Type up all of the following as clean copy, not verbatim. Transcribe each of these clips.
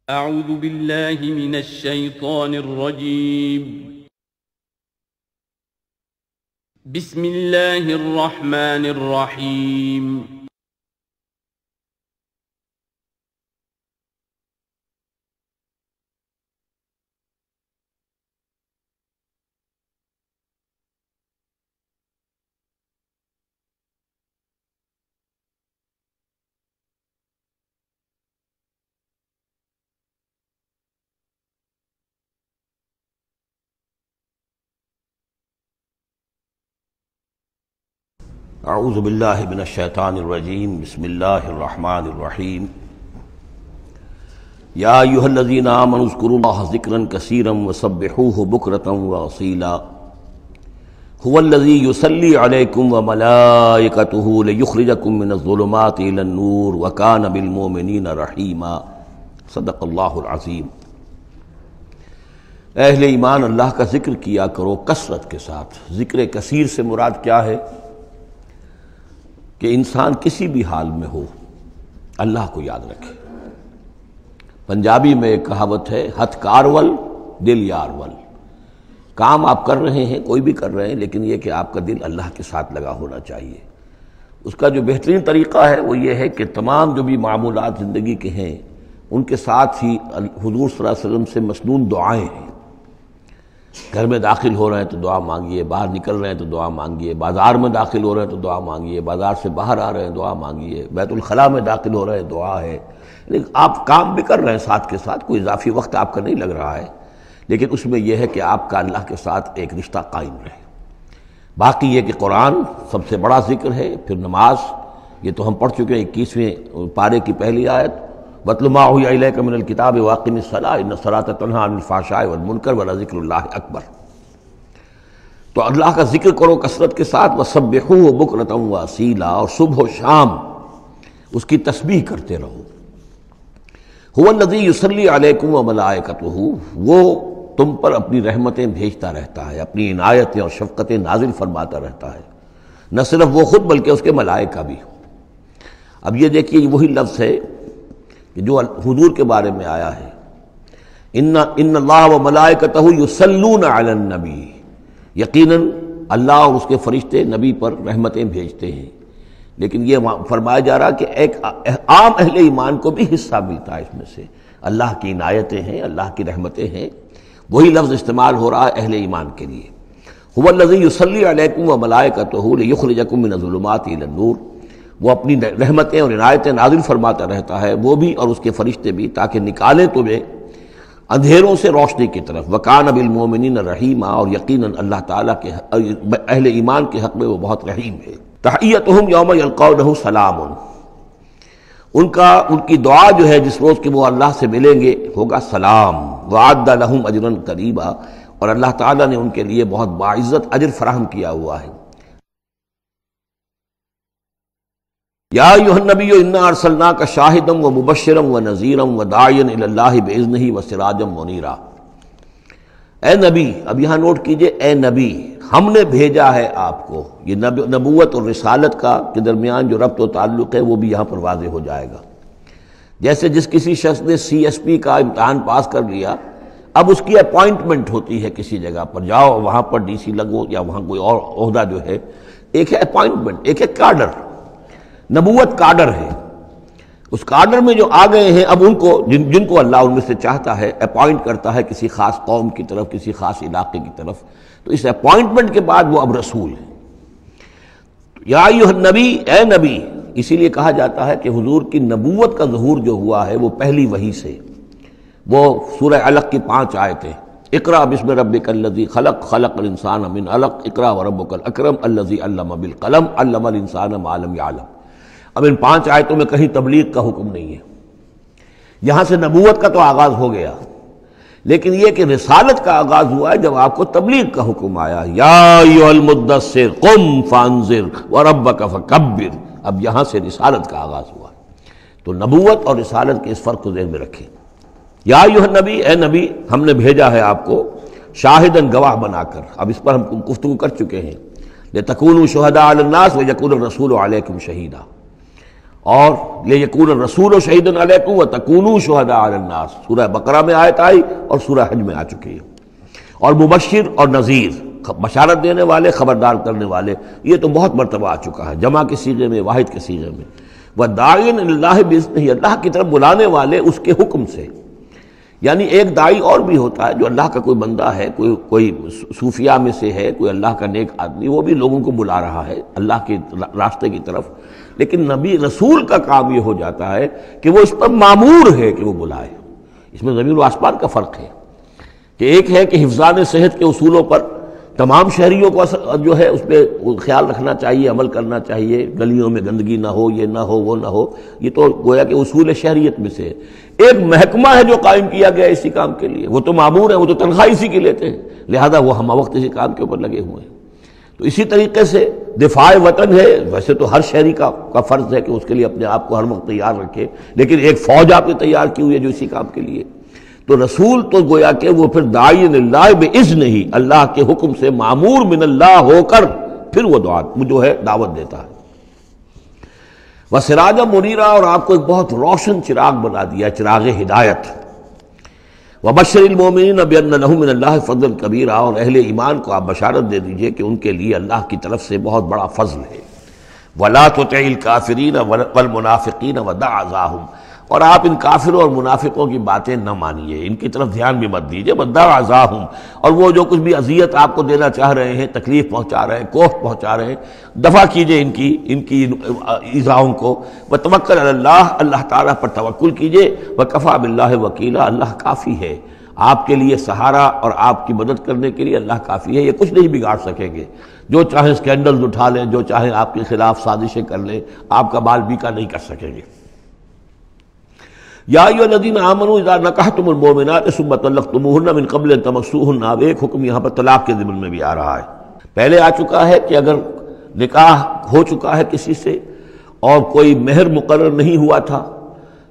اعوذ باللہ من الشیطان الرجیم بسم اللہ الرحمن الرحیم اعوذ باللہ من الشیطان الرجیم بسم اللہ الرحمن الرحیم یا ایھا الذین آمنوا اذکروا اللہ ذکرا کثیرا وسبحوہ بکرۃ واصیلا هو الذی یصلی علیکم وملائکتہ لیخرجکم من الظلمات الی النور وکان بالمؤمنین رحیما صدق اللہ العظیم۔ اہل ایمان اللہ کا ذکر کیا کرو کثرت کے ساتھ۔ ذکر کثیر سے مراد کیا ہے؟ کہ انسان کسی بھی حال میں ہو اللہ کو یاد رکھے۔ پنجابی میں ایک کہاوت ہے، ہتھ کارول دل یارول۔ کام آپ کر رہے ہیں، کوئی بھی کر رہے ہیں، لیکن یہ کہ آپ کا دل اللہ کے ساتھ لگا ہونا چاہیے۔ اس کا جو بہترین طریقہ ہے وہ یہ ہے کہ تمام جو بھی معمولات زندگی کے ہیں ان کے ساتھ ہی حضور صلی اللہ علیہ وسلم سے مسنون دعائیں ہیں۔ گھر میں داخل ہو رہے ہیں تو دعا مانگیے، باہر نکل رہے ہیں تو دعا مانگیے، بازار میں داخل ہو رہے ہیں تو دعا مانگیے، بازار سے باہر آ رہے ہیں دعا مانگیے، بیت الخلاء میں داخل ہو رہے ہیں دعا ہے۔ لیکن آپ کام بھی کر رہے ہیں ساتھ کے ساتھ، کوئی اضافی وقت آپ کا نہیں لگ رہا ہے، لیکن اس میں یہ ہے کہ آپ کا اللہ کے ساتھ ایک رشتہ قائم رہے۔ باقی یہ کہ قرآن سب سے بڑا ذکر ہے، پھر نماز، یہ تو ہم پڑھ چکے ہیں 21ویں پارے کی پہلی آیت، وَاتْلُ مَا أُوحِيَ إِلَيْكَ مِنَ الْكِتَابِ وَأَقِمِ الصَّلَاةَ إِنَّ الصَّلَاةَ تَنْهَىٰ عَنِ الْفَحْشَاءِ وَالْمُنكَرِ وَلَذِكْرُ اللَّهِ أَكْبَرُ۔ تو اللہ کا ذکر کرو کثرت کے ساتھ، وَسَبِّحُوهُ بُكْرَةً وَأَصِيلًا، اور صبح و شام اس کی تسبیح کرتے رہو۔ هُوَ الَّذِي يُصَلِّي عَلَيْكُمْ وَمَلَائِكَتُهُ، وہ تم پر اپنی رحمتیں بھیجتا رہتا ہے، اپنی عنایتیں اور شفقتیں نازل فرماتا رہتا ہے، نہ صرف وہ خود بلکہ اس کے ملائکہ بھی۔ اب یہ دیکھیے وہی لفظ ہے کہ جو حضور کے بارے میں آیا ہے، ان اللہ و ملائکتہ یصلون علی النبی، یقیناً اللہ اور اس کے فرشتے نبی پر رحمتیں بھیجتے ہیں۔ لیکن یہ فرمایا جا رہا کہ ایک عام اہل ایمان کو بھی حصہ ملتا ہے اس میں سے، اللہ کی عنایتیں ہیں، اللہ کی رحمتیں ہیں۔ وہی لفظ استعمال ہو رہا ہے اہل ایمان کے لیے۔ هو الذی یصلی علیکم وملائکتہ لیخرجکم من الظلمات الی النور، وہ اپنی رحمتیں اور عنایتیں نازل فرماتا رہتا ہے، وہ بھی اور اس کے فرشتے بھی، تاکہ نکالیں تمہیں اندھیروں سے روشنی کی طرف۔ وَكَانَ بِالْمُؤْمِنِينَ رَحِيمًا، اور یقیناً اللہ تعالیٰ کے اہل ایمان کے حق میں وہ بہت رحیم ہے۔ تحیتہم یوم یلقونہ سلام، ان کی دعا جو ہے جس روز کہ وہ اللہ سے ملیں گے ہوگا سلام۔ وَأَعَدَّ لَهُمْ أَجْرًا كَرِيمًا، اور اللہ تعالیٰ نے ان کے لیے بہت باعزت اجر فراہم کیا ہوا ہے۔ یا ایھا النبی انا ارسلناک شاہدا ومبشرا ونذیرا وداعیا الی اللہ باذنہ وسراجا منیرا۔ اے نبی، اب یہاں نوٹ کیجئے، اے نبی، ہم نے بھیجا ہے آپ کو۔ یہ نبوت اور رسالت کا کے درمیان جو ربط و تعلق ہے وہ بھی یہاں پر واضح ہو جائے گا۔ جیسے جس کسی شخص نے CSP کا امتحان پاس کر لیا، اب اس کی اپوائنٹمنٹ ہوتی ہے کسی جگہ پر، جاؤ وہاں پر DC لگو، یا وہاں کوئی اور عہدہ جو ہے، ایک ہے اپوائنٹمنٹ، ایک ہے کاڈر۔ نبوت کاڈر ہے، اس کاڈر میں جو آ گئے ہیں، اب ان کو جن کو اللہ ان میں سے چاہتا ہے اپوائنٹ کرتا ہے کسی خاص قوم کی طرف، کسی خاص علاقے کی طرف، تو اس اپوائنٹمنٹ کے بعد وہ اب رسول ہے۔ یا ایھا النبی، اے نبی، اسی لیے کہا جاتا ہے کہ حضور کی نبوت کا ظہور جو ہوا ہے وہ پہلی وحی سے۔ وہ سورہ علق کی 5 آیتیں، اقرأ بسم ربک الذی خلق، خلق الانسان من علق، اقرأ وربک الاکرم الذی علم بالقلم، علم الانسان ما لم یعلم۔ اب ان 5 آیتوں میں کہیں تبلیغ کا حکم نہیں ہے، یہاں سے نبوت کا تو آغاز ہو گیا، لیکن یہ کہ رسالت کا آغاز ہوا ہے جب آپ کو تبلیغ کا حکم آیا، یا ایھا المدثر قم فانذر وربک فکبر۔ اب یہاں سے رسالت کا آغاز ہوا ہے، تو نبوت اور رسالت کے اس فرق کو ذہن میں رکھیں۔ یا ایھا النبی، اے نبی، ہم نے بھیجا ہے آپ کو شاہداً گواہ بنا کر۔ اب اس پر ہم گفتگو کر چکے ہیں، لتکونوا شہداء علی الناس ویکون الرسول علیکم شہیدا، اور لیکون الرسول شہیدا علیکم وتکونوا شہداء علی الناس، سورہ بقرہ میں آیت آئی اور سورہ حج میں آ چکی ہے. اور مبشر اور نذیر، بشارت دینے والے، خبردار کرنے والے، یہ تو بہت مرتبہ آ چکا ہے، جمع کے صیغے میں، واحد کے صیغے میں. وَدَاعٍ إِلَى اللَّهِ بِإِذْنِهِ، اللہ کی طرف بلانے والے اس کے حکم سے. یعنی ایک داعی اور بھی ہوتا ہے جو اللہ کا کوئی بندہ ہے، کوئی صوفیاء میں سے ہے، کوئی اللہ کا نیک آدمی، وہ بھی لوگوں کو بلا رہا ہے اللہ کے راستے کی طرف. لیکن نبی رسول کا کام یہ ہو جاتا ہے کہ وہ اس پر مامور ہے کہ وہ بلائے. اس میں زمین و آسمان کا فرق ہے کہ ایک ہے کہ حفظان صحت کے اصولوں پر تمام شہریوں کو جو ہے اس پہ خیال رکھنا چاہیے، عمل کرنا چاہیے، گلیوں میں گندگی نہ ہو، یہ نہ ہو، وہ نہ ہو. یہ تو گویا کہ اصول شہریت میں سے ہے. ایک محکمہ ہے جو قائم کیا گیا اسی کام کے لیے، وہ تو مامور ہیں، وہ تو تنخواہ اسی کی لیتے ہیں، لہذا وہ ہم وقت اسی کام کے اوپر لگے ہوئے ہیں. تو اسی طریقے سے دفاع وطن ہے، ویسے تو ہر شہری کا فرض ہے کہ اس کے لیے اپنے آپ کو ہر وقت تیار رکھے، لیکن ایک فوج آپ نے تیار کی ہوئی ہے جو اسی کام کے لیے. تو رسول تو گویا کہ وہ پھر داعی اللہ بإذنہ، اللہ کے حکم سے مامور من اللہ ہو کر پھر وہ جو ہے دعوت دیتا ہے. وسراجا منیرا، اور آپ کو ایک بہت روشن چراغ بنا دیا، چراغ ہدایت. وبشر المؤمنین بان لهم من اللہ فضل کبیرا، اور اہل ایمان کو آپ بشارت دے دیجئے کہ ان کے لیے اللہ کی طرف سے بہت بڑا فضل ہے. ولا تطع الکافرین والمنافقین ودع اذاہم، اور آپ ان کافروں اور منافقوں کی باتیں نہ مانیے، ان کی طرف دھیان بھی مت دیجیے. ودع اذاہم، اور وہ جو کچھ بھی اذیت آپ کو دینا چاہ رہے ہیں، تکلیف پہنچا رہے ہیں، کوفت پہنچا رہے ہیں، دفع کیجیے ان کی ایذاؤں کو. وتوکل علی اللہ، اللہ تعالیٰ پر توکل کیجیے. وکفیٰ باللہ وکیلا، اللہ کافی ہے آپ کے لیے سہارا، اور آپ کی مدد کرنے کے لیے اللہ کافی ہے. یہ کچھ نہیں بگاڑ سکیں گے، جو چاہیں اسکینڈلز اٹھا لیں، جو چاہیں آپ کے خلاف سازشیں کر لیں، آپ کا بال بیکا نہیں کر سکیں گے. یا ایھا الذین آمنوا اذا نکحتم المؤمنات ثم طلقتموہن من قبل ان تمسوہن، اب ایک حکم یہاں پر طلاق کے ضمن میں بھی آ رہا ہے. پہلے آ چکا ہے کہ اگر نکاح ہو چکا ہے کسی سے اور کوئی مہر مقرر نہیں ہوا تھا،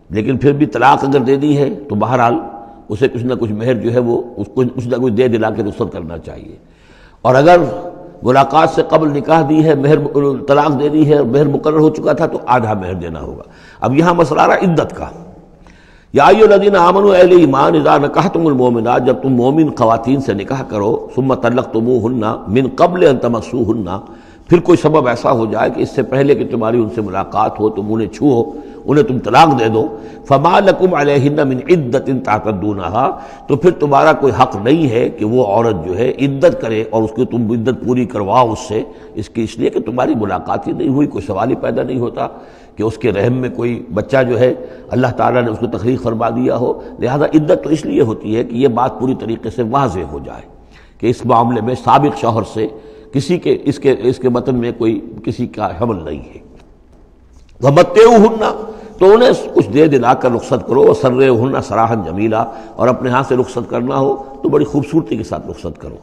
لیکن پھر بھی طلاق اگر دے دی ہے تو بہرحال اسے کچھ نہ کچھ مہر جو ہے وہ اس کو کچھ نہ کچھ دے دلا کے رخصت کرنا چاہیے. اور اگر ملاقات سے قبل نکاح دی ہے، طلاق دے دی ہے، مہر مقرر ہو چکا تھا تو آدھا مہر دینا ہوگا. اب یہاں مسئلہ آ رہا عدت کا. یا ایھا الذین آمنوا، اہل ایمان، اذا نکحتم المؤمنات، جب تم مومن خواتین سے نکاح کرو، ثم طلقتموہن من قبل ان تمسوہن، پھر کوئی سبب ایسا ہو جائے کہ اس سے پہلے کہ تمہاری ان سے ملاقات ہو، تم انہیں چھو، انہیں تم طلاق دے دو. فما لکم علیہن من عدۃ تعتدونہا، تو پھر تمہارا کوئی حق نہیں ہے کہ وہ عورت جو ہے عدت کرے اور اس کو تم عدت پوری کرواؤ اس لیے کہ تمہاری ملاقات ہی نہیں ہوئی، کوئی سوال ہی پیدا نہیں ہوتا کہ اس کے رحم میں کوئی بچہ جو ہے اللہ تعالیٰ نے اس کو تخلیق فرما دیا ہو. لہذا عدت تو اس لیے ہوتی ہے کہ یہ بات پوری طریقے سے واضح ہو جائے کہ اس معاملے میں سابق شوہر سے کسی کے اس کے وطن میں کوئی کسی کا حمل نہیں ہے. ومتعوہن، تو انہیں کچھ دے دلا کر رخصت کرو. وسرحوہن سراحا جمیلا، اور اپنے ہاتھ سے رخصت کرنا ہو تو بڑی خوبصورتی کے ساتھ رخصت کرو.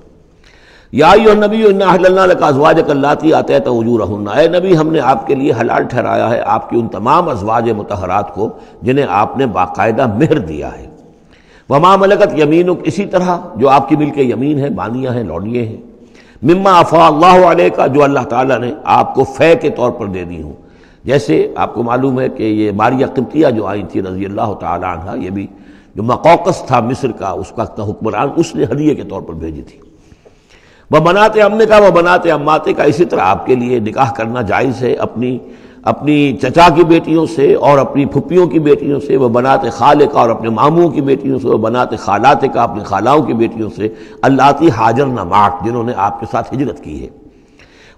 یا ایھا النبی انا احللنا لک ازواجک اللاتی آتیت اجورہن، اے نبی ہم نے آپ کے لیے حلال ٹھہرایا ہے آپ کی ان تمام ازواج مطہرات کو جنہیں آپ نے باقاعدہ مہر دیا ہے. وما ملکت یمینک، اسی طرح جو آپ کی ملک یمین ہے، بانیاں ہیں، لونڈیے ہیں. مما افاء اللہ علیک، جو اللہ تعالیٰ نے آپ کو فے کے طور پر دے دی ہوں. جیسے آپ کو معلوم ہے کہ یہ ماریہ قبطیہ جو آئی تھی رضی اللہ تعالی عنہ، یہ بھی جو مقوقس تھا مصر کا اس وقت کا حکمران، اس نے ہدیے کے طور پر بھیجی تھی. وبنات عمک وبنات عماتک، اسی طرح آپ کے لیے نکاح کرنا جائز ہے اپنی چچا کی بیٹیوں سے اور اپنی پھپھیوں کی بیٹیوں سے. وبنات خالک، اور اپنے ماموں کی بیٹیوں سے. وبنات خالاتک، اپنی خالاؤں کی بیٹیوں سے. اللاتی ہاجرن معک، جنہوں نے آپ کے ساتھ ہجرت کی ہے.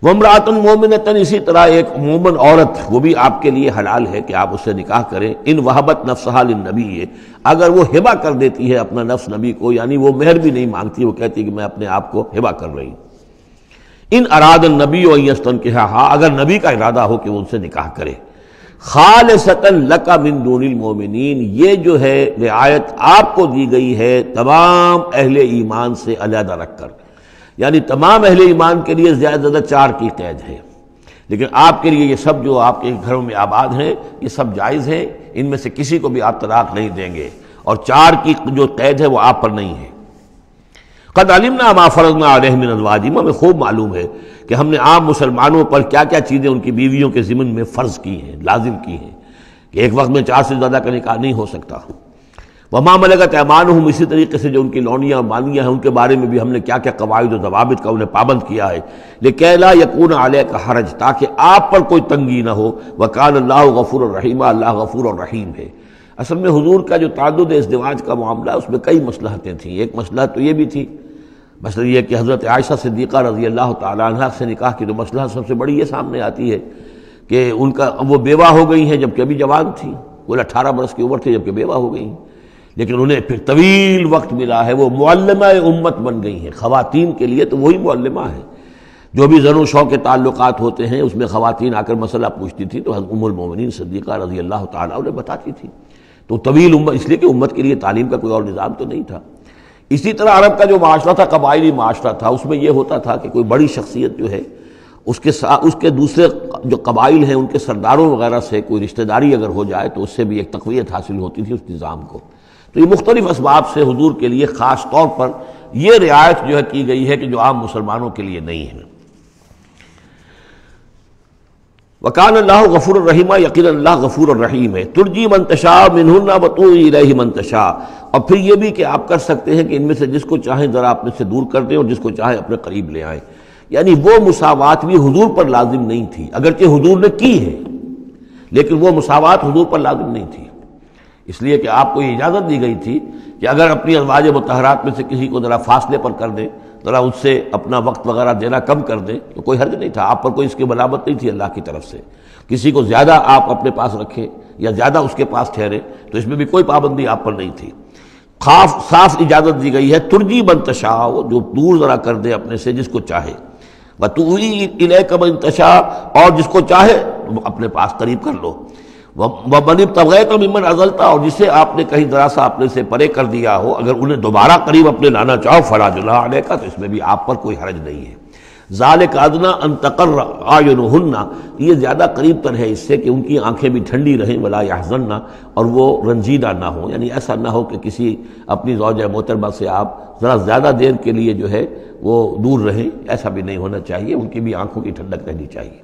وامرأۃ مومنۃ، اسی طرح ایک مومن عورت وہ بھی آپ کے لیے حلال ہے کہ آپ اس سے نکاح کریں. ان وہبت نفسہا للنبی، اگر وہ ہبہ کر دیتی ہے اپنا نفس نبی کو، یعنی وہ مہر بھی نہیں مانگتی، وہ کہتی ہے کہ میں اپنے آپ کو ہبہ کر رہی ہوں. ان اراد النبی ان یستنکحھا، اگر نبی کا ارادہ ہو کہ وہ ان سے نکاح کرے. خالصۃ لک من دون المؤمنین، یہ جو ہے رعایت آپ کو دی گئی ہے تمام اہل ایمان سے علیحدہ رکھ کر، یعنی تمام اہل ایمان کے لیے زیادہ زیادہ 4 کی قید ہے، لیکن آپ کے لیے یہ سب جو آپ کے گھروں میں آباد ہیں یہ سب جائز ہیں، ان میں سے کسی کو بھی آپ طلاق نہیں دیں گے، اور 4 کی جو قید ہے وہ آپ پر نہیں ہے. قد علمنا ما فرضنا علیہم من ازواجہم، ہمیں خوب معلوم ہے کہ ہم نے عام مسلمانوں پر کیا کیا چیزیں ان کی بیویوں کے ضمن میں فرض کی ہیں، لازم کی ہیں. کہ ایک وقت میں 4 سے زیادہ کا نکاح نہیں ہو سکتا۔ وما ملکت ایمانہم، اسی طریقے سے جو ان کی لونیاں مانیاں ہیں ان کے بارے میں بھی ہم نے کیا کیا قواعد و ضوابط کا انہیں پابند کیا ہے، لکہ لا یکون علیک حرج، تاکہ آپ پر کوئی تنگی نہ ہو، وکان اللہ غفور الرحیم، اللہ غفور الرحیم ہے۔ اصل میں حضور کا جو تعدد ازدواج کا معاملہ اس میں کئی مصلحتیں تھیں۔ ایک مسئلہ تو یہ بھی تھی، مثلا یہ کہ حضرت عائشہ صدیقہ رضی اللہ تعالیٰ عنہ سے نکاح کی جو مسئلہ سب سے بڑی یہ سامنے آتی ہے کہ ان کا وہ بیوہ ہو گئی ہیں جبکہ ابھی جوان تھی، وہ 18 برس کی عمر تھی جبکہ بیوہ ہو گئی ہیں، لیکن انہیں پھر طویل وقت ملا ہے، وہ معلمہ امت بن گئی ہیں۔ خواتین کے لیے تو وہی معلمہ ہے، جو بھی زن و شوق کے تعلقات ہوتے ہیں اس میں خواتین آ کر مسئلہ پوچھتی تھی تو ام المومنین صدیقہ رضی اللہ تعالیٰ انہیں بتاتی تھی۔ تو طویل امت، اس لیے کہ امت کے لیے تعلیم کا کوئی اور نظام تو نہیں تھا۔ اسی طرح عرب کا جو معاشرہ تھا، قبائلی معاشرہ تھا، اس میں یہ ہوتا تھا کہ کوئی بڑی شخصیت جو ہے اس کے دوسرے جو قبائل ہیں ان کے سرداروں وغیرہ سے کوئی رشتہ داری اگر ہو جائے تو اس سے بھی ایک تقویت حاصل ہوتی تھی اس نظام کو۔ تو یہ مختلف اسباب سے حضور کے لیے خاص طور پر یہ رعایت جو ہے کی گئی ہے کہ جو عام مسلمانوں کے لیے نہیں ہے۔ وکان اللہ غفور الرحیم، یقینا اللہ غفور الرحیم ہے۔ ترجی من تشاء منہن وتؤوی الیہ من تشاء، اور پھر یہ بھی کہ آپ کر سکتے ہیں کہ ان میں سے جس کو چاہیں ذرا اپنے سے دور کر دیں اور جس کو چاہیں اپنے قریب لے آئیں۔ یعنی وہ مساوات بھی حضور پر لازم نہیں تھی، اگرچہ حضور نے کی ہے لیکن وہ مساوات حضور پر لازم نہیں تھی، اس لیے کہ آپ کو یہ اجازت دی گئی تھی کہ اگر اپنی ازواج مطہرات میں سے کسی کو ذرا فاصلے پر کر دیں، ذرا اس سے اپنا وقت وغیرہ دینا کم کر دیں تو کوئی حرج نہیں تھا، آپ پر کوئی اس کی ملامت نہیں تھی اللہ کی طرف سے۔ کسی کو زیادہ آپ اپنے پاس رکھیں یا زیادہ اس کے پاس ٹھہرے تو اس میں بھی کوئی پابندی آپ پر نہیں تھی۔ صاف اجازت دی گئی ہے، ترجی من تشاء، جو دور ذرا کر دے اپنے سے جس کو چاہے، وتؤوی الیک من تشاء، اور جس کو چاہے اپنے پاس قریب کر لو، ومن ابتغیت ممن عزلت، اور جسے آپ نے کہیں ذرا سا اپنے سے پرے کر دیا ہو اگر انہیں دوبارہ قریب اپنے لانا چاہو فلا جناح علیک، تو اس میں بھی آپ پر کوئی حرج نہیں ہے۔ ذالک ادنی ان تقر اعینہن، یہ زیادہ قریب تر ہے اس سے کہ ان کی آنکھیں بھی ٹھنڈی رہیں، ولا یحزن، اور وہ رنجیدہ نہ ہوں، یعنی ایسا نہ ہو کہ کسی اپنی زوجہ محترمہ سے آپ ذرا زیادہ دیر کے لیے جو ہے وہ دور رہیں، ایسا بھی نہیں ہونا چاہیے، ان کی بھی آنکھوں کی ٹھنڈک رہنی چاہیے۔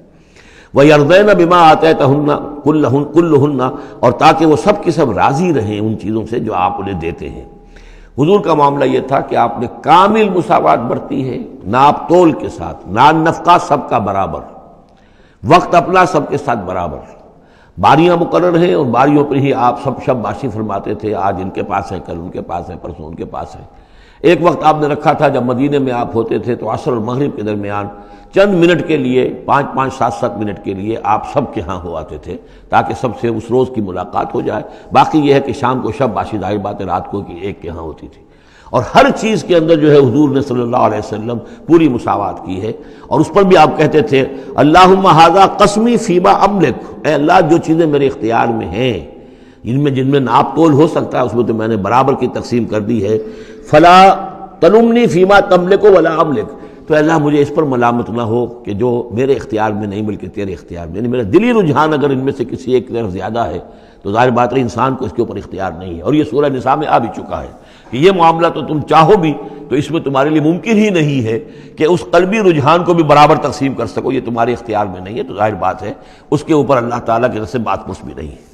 وَيَرْضَيْنَ بِمَا آتَيْتَهُنَّ كُلَّهُنَّ، اور تاکہ وہ سب کی سب راضی رہیں ان چیزوں سے جو آپ انہیں دیتے ہیں۔ حضور کا معاملہ یہ تھا کہ آپ نے کامل مساوات برتی ہے، ناپ تول کے ساتھ، نان نفقہ سب کا برابر، وقت اپنا سب کے ساتھ برابر، باریاں مقرر ہیں اور باریوں پر ہی آپ سب شب باشی فرماتے تھے، آج ان کے پاس ہے، کل ان کے پاس ہے، پرسوں ان کے پاس ہے۔ ایک وقت آپ نے رکھا تھا جب مدینے میں آپ ہوتے تھے تو عصر اور مغرب کے درمیان چند منٹ کے لیے، 5-5 7-7 منٹ کے لیے آپ سب کے ہاں ہو آتے تھے تاکہ سب سے اس روز کی ملاقات ہو جائے۔ باقی یہ ہے کہ شام کو شب باشی، ظاہر بات ہے رات کو کہ ایک کے ہاں ہوتی تھی، اور ہر چیز کے اندر جو ہے حضور نے صلی اللہ علیہ وسلم پوری مساوات کی ہے۔ اور اس پر بھی آپ کہتے تھے اللہم ھذا قسمی فیما املک، اے اللہ جو چیزیں میرے اختیار میں ہیں، جن میں ناپ تول ہو سکتا ہے اس میں تو میں نے برابر کی تقسیم کر دی ہے، فلا تلمنی فیما تملک ولا املک، تو اللہ مجھے اس پر ملامت نہ ہو کہ جو میرے اختیار میں نہیں بلکہ تیرے اختیار میں، یعنی میرا دلی رجحان اگر ان میں سے کسی ایک طرف زیادہ ہے تو ظاہر بات ہے انسان کو اس کے اوپر اختیار نہیں ہے، اور یہ سورہ نساء میں آ بھی چکا ہے کہ یہ معاملہ تو تم چاہو بھی تو اس میں تمہارے لیے ممکن ہی نہیں ہے کہ اس قلبی رجحان کو بھی برابر تقسیم کر سکو، یہ تمہارے اختیار میں نہیں ہے، تو ظاہر بات ہے اس کے اوپر اللہ تعالیٰ کی طرف سے بات کچھ بھی نہیں ہے۔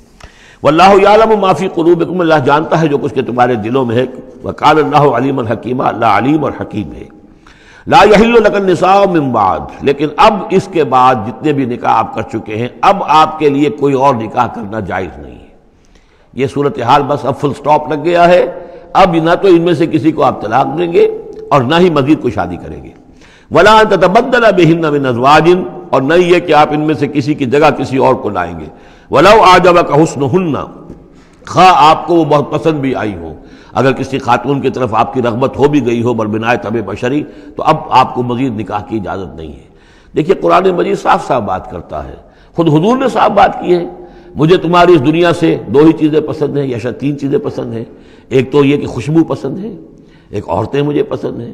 واللہ یعلم ما فی قلوبکم، اللہ جانتا ہے جو کچھ کہ تمہارے دلوں میں ہے، وقال اللہ علیما حکیما، اللہ علیم اور حکیم ہے۔ لا یحل لک النساء من بعد، لیکن اب اس کے بعد جتنے بھی نکاح آپ کر چکے ہیں اب آپ کے لیے کوئی اور نکاح کرنا جائز نہیں ہے۔ یہ صورتحال بس اب فل سٹاپ لگ گیا ہے، اب نہ تو ان میں سے کسی کو آپ طلاق دیں گے اور نہ ہی مزید کوئی شادی کریں گے۔ ولا ان تتبدل بہن من ازواج، اور نہ یہ کہ آپ ان میں سے کسی کی جگہ کسی اور کو لائیں گے۔ ولو اعجبک حسنہن، خواہ آپ کو وہ بہت پسند بھی آئی ہو، اگر کسی خاتون کی طرف آپ کی رغبت ہو بھی گئی ہو بربنائے طبع بشری، تو اب آپ کو مزید نکاح کی اجازت نہیں ہے۔ دیکھیے قرآن مجید صاف صاف بات کرتا ہے، خود حضور نے صاف بات کی ہے، مجھے تمہاری اس دنیا سے 2 ہی چیزیں پسند ہیں یا شاید 3 چیزیں پسند ہیں، ایک تو یہ کہ خوشبو پسند ہے، ایک عورتیں مجھے پسند ہیں۔